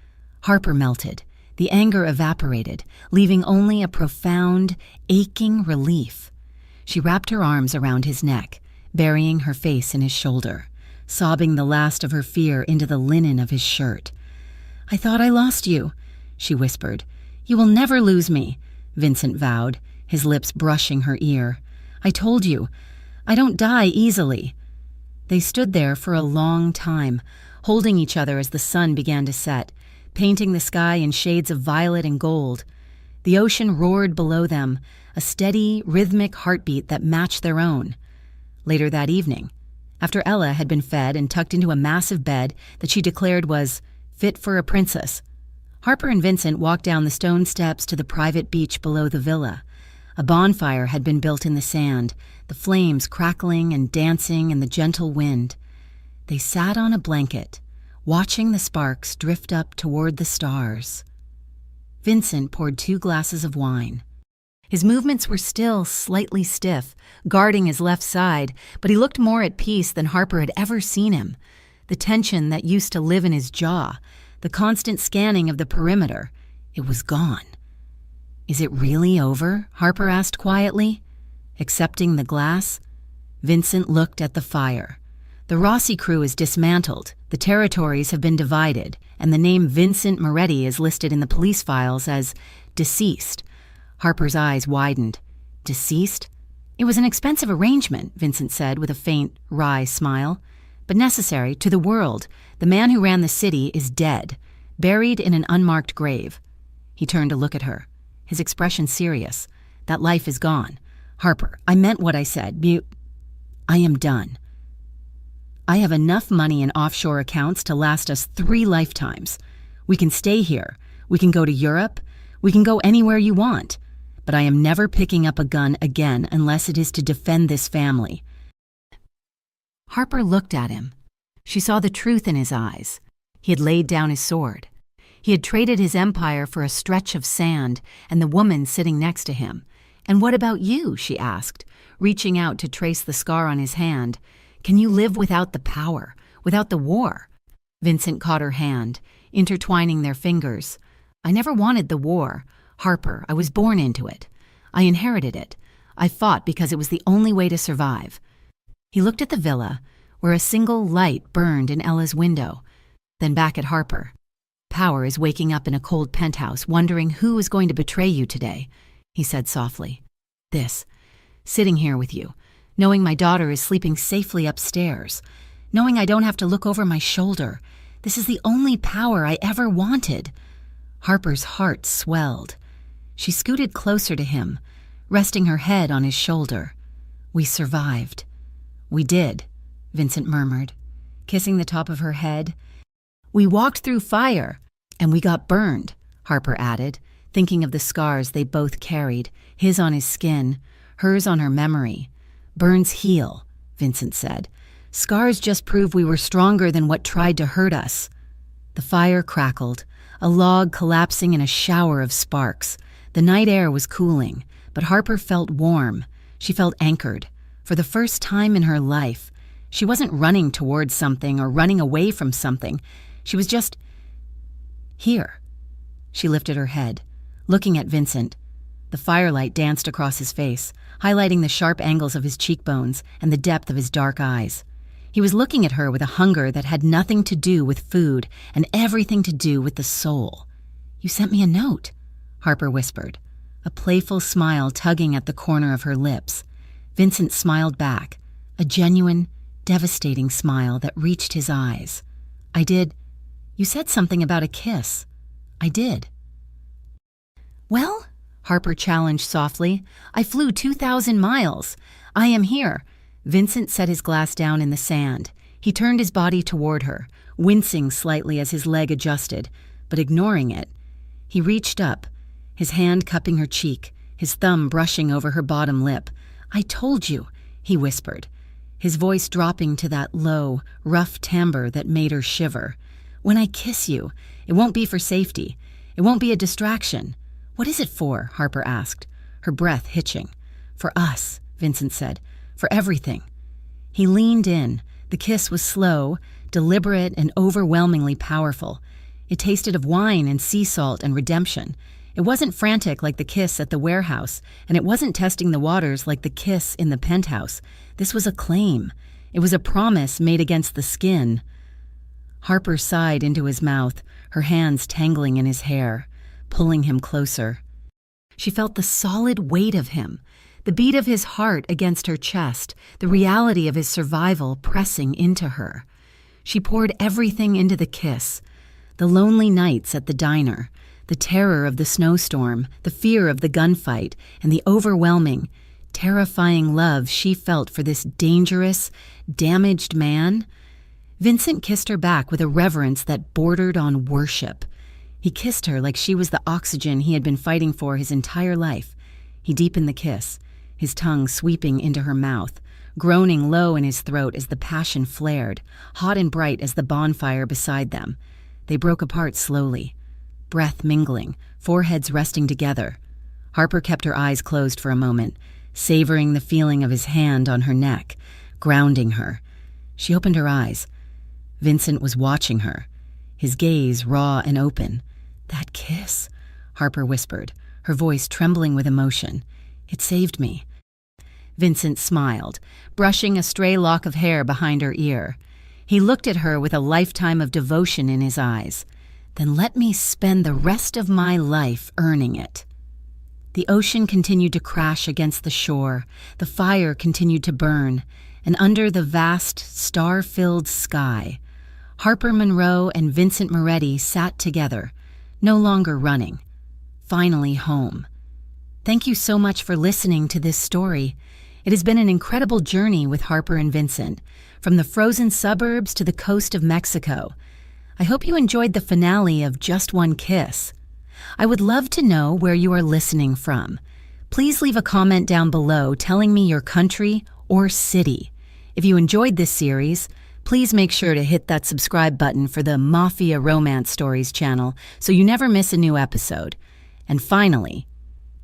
Harper melted. The anger evaporated, leaving only a profound, aching relief. She wrapped her arms around his neck, burying her face in his shoulder, sobbing the last of her fear into the linen of his shirt. "I thought I lost you," she whispered. "You will never lose me," Vincent vowed, his lips brushing her ear. "I told you, I don't die easily." They stood there for a long time, holding each other as the sun began to set, painting the sky in shades of violet and gold. The ocean roared below them, a steady, rhythmic heartbeat that matched their own. Later that evening, after Ella had been fed and tucked into a massive bed that she declared was fit for a princess, Harper and Vincent walked down the stone steps to the private beach below the villa. A bonfire had been built in the sand, the flames crackling and dancing in the gentle wind. They sat on a blanket, watching the sparks drift up toward the stars. Vincent poured 2 glasses of wine. His movements were still slightly stiff, guarding his left side, but he looked more at peace than Harper had ever seen him. The tension that used to live in his jaw, the constant scanning of the perimeter, it was gone. "Is it really over?" Harper asked quietly. Accepting the glass, Vincent looked at the fire. "The Rossi crew is dismantled, the territories have been divided, and the name Vincent Moretti is listed in the police files as deceased." Harper's eyes widened. "Deceased?" "It was an expensive arrangement," Vincent said with a faint, wry smile. "But necessary to the world. The man who ran the city is dead, buried in an unmarked grave." He turned to look at her, his expression serious. "That life is gone. Harper, I meant what I said. I am done. I have enough money in offshore accounts to last us 3 lifetimes. We can stay here. We can go to Europe. We can go anywhere you want. But I am never picking up a gun again unless it is to defend this family." Harper looked at him. She saw the truth in his eyes. He had laid down his sword. He had traded his empire for a stretch of sand and the woman sitting next to him. "And what about you?" she asked, reaching out to trace the scar on his hand. "Can you live without the power, without the war?" Vincent caught her hand, intertwining their fingers. "I never wanted the war. Harper, I was born into it. I inherited it. I fought because it was the only way to survive." He looked at the villa, where a single light burned in Ella's window, then back at Harper. "Power is waking up in a cold penthouse, wondering who is going to betray you today," he said softly. "This, sitting here with you, knowing my daughter is sleeping safely upstairs, knowing I don't have to look over my shoulder. This is the only power I ever wanted." Harper's heart swelled. She scooted closer to him, resting her head on his shoulder. "We survived." "We did," Vincent murmured, kissing the top of her head. "We walked through fire, and we got burned," Harper added, thinking of the scars they both carried, his on his skin, hers on her memory. "Burns heal," Vincent said. "Scars just prove we were stronger than what tried to hurt us." The fire crackled, a log collapsing in a shower of sparks. The night air was cooling, but Harper felt warm. She felt anchored. For the first time in her life, she wasn't running towards something or running away from something. She was just here. She lifted her head, looking at Vincent. The firelight danced across his face, highlighting the sharp angles of his cheekbones and the depth of his dark eyes. He was looking at her with a hunger that had nothing to do with food and everything to do with the soul. "You sent me a note," Harper whispered. a playful smile tugging at the corner of her lips. Vincent smiled back, a genuine, devastating smile that reached his eyes. You said something about a kiss. I did. Well, Harper challenged softly, I flew 2,000 miles. I am here. Vincent set his glass down in the sand. He turned his body toward her, wincing slightly as his leg adjusted, but ignoring it. He reached up, his hand cupping her cheek, his thumb brushing over her bottom lip. I told you, he whispered, his voice dropping to that low, rough timbre that made her shiver. When I kiss you, it won't be for safety. It won't be a distraction. What is it for? Harper asked, her breath hitching. For us, Vincent said. For everything. He leaned in. The kiss was slow, deliberate, and overwhelmingly powerful. It tasted of wine and sea salt and redemption. It wasn't frantic like the kiss at the warehouse, and it wasn't testing the waters like the kiss in the penthouse. This was a claim. It was a promise made against the skin. Harper sighed into his mouth, her hands tangling in his hair, pulling him closer. She felt the solid weight of him, the beat of his heart against her chest, the reality of his survival pressing into her. She poured everything into the kiss, the lonely nights at the diner, the terror of the snowstorm, the fear of the gunfight, and the overwhelming, terrifying love she felt for this dangerous, damaged man. Vincent kissed her back with a reverence that bordered on worship. He kissed her like she was the oxygen he had been fighting for his entire life. He deepened the kiss, his tongue sweeping into her mouth, groaning low in his throat as the passion flared, hot and bright as the bonfire beside them. They broke apart slowly, breath mingling, foreheads resting together. Harper kept her eyes closed for a moment, savoring the feeling of his hand on her neck, grounding her. She opened her eyes. Vincent was watching her, his gaze raw and open. That kiss, Harper whispered, her voice trembling with emotion. It saved me. Vincent smiled, brushing a stray lock of hair behind her ear. He looked at her with a lifetime of devotion in his eyes. Then let me spend the rest of my life earning it. The ocean continued to crash against the shore. The fire continued to burn. And under the vast, star-filled sky, Harper Monroe and Vincent Moretti sat together, no longer running, finally home. Thank you so much for listening to this story. It has been an incredible journey with Harper and Vincent, from the frozen suburbs to the coast of Mexico. I hope you enjoyed the finale of Just One Kiss. I would love to know where you are listening from. Please leave a comment down below telling me your country or city. If you enjoyed this series, please make sure to hit that subscribe button for the Mafia Romance Stories channel so you never miss a new episode. And finally,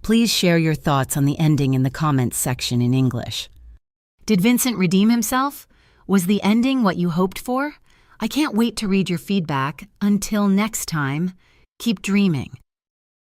please share your thoughts on the ending in the comments section in English. Did Vincent redeem himself? Was the ending what you hoped for? I can't wait to read your feedback. Until next time, keep dreaming.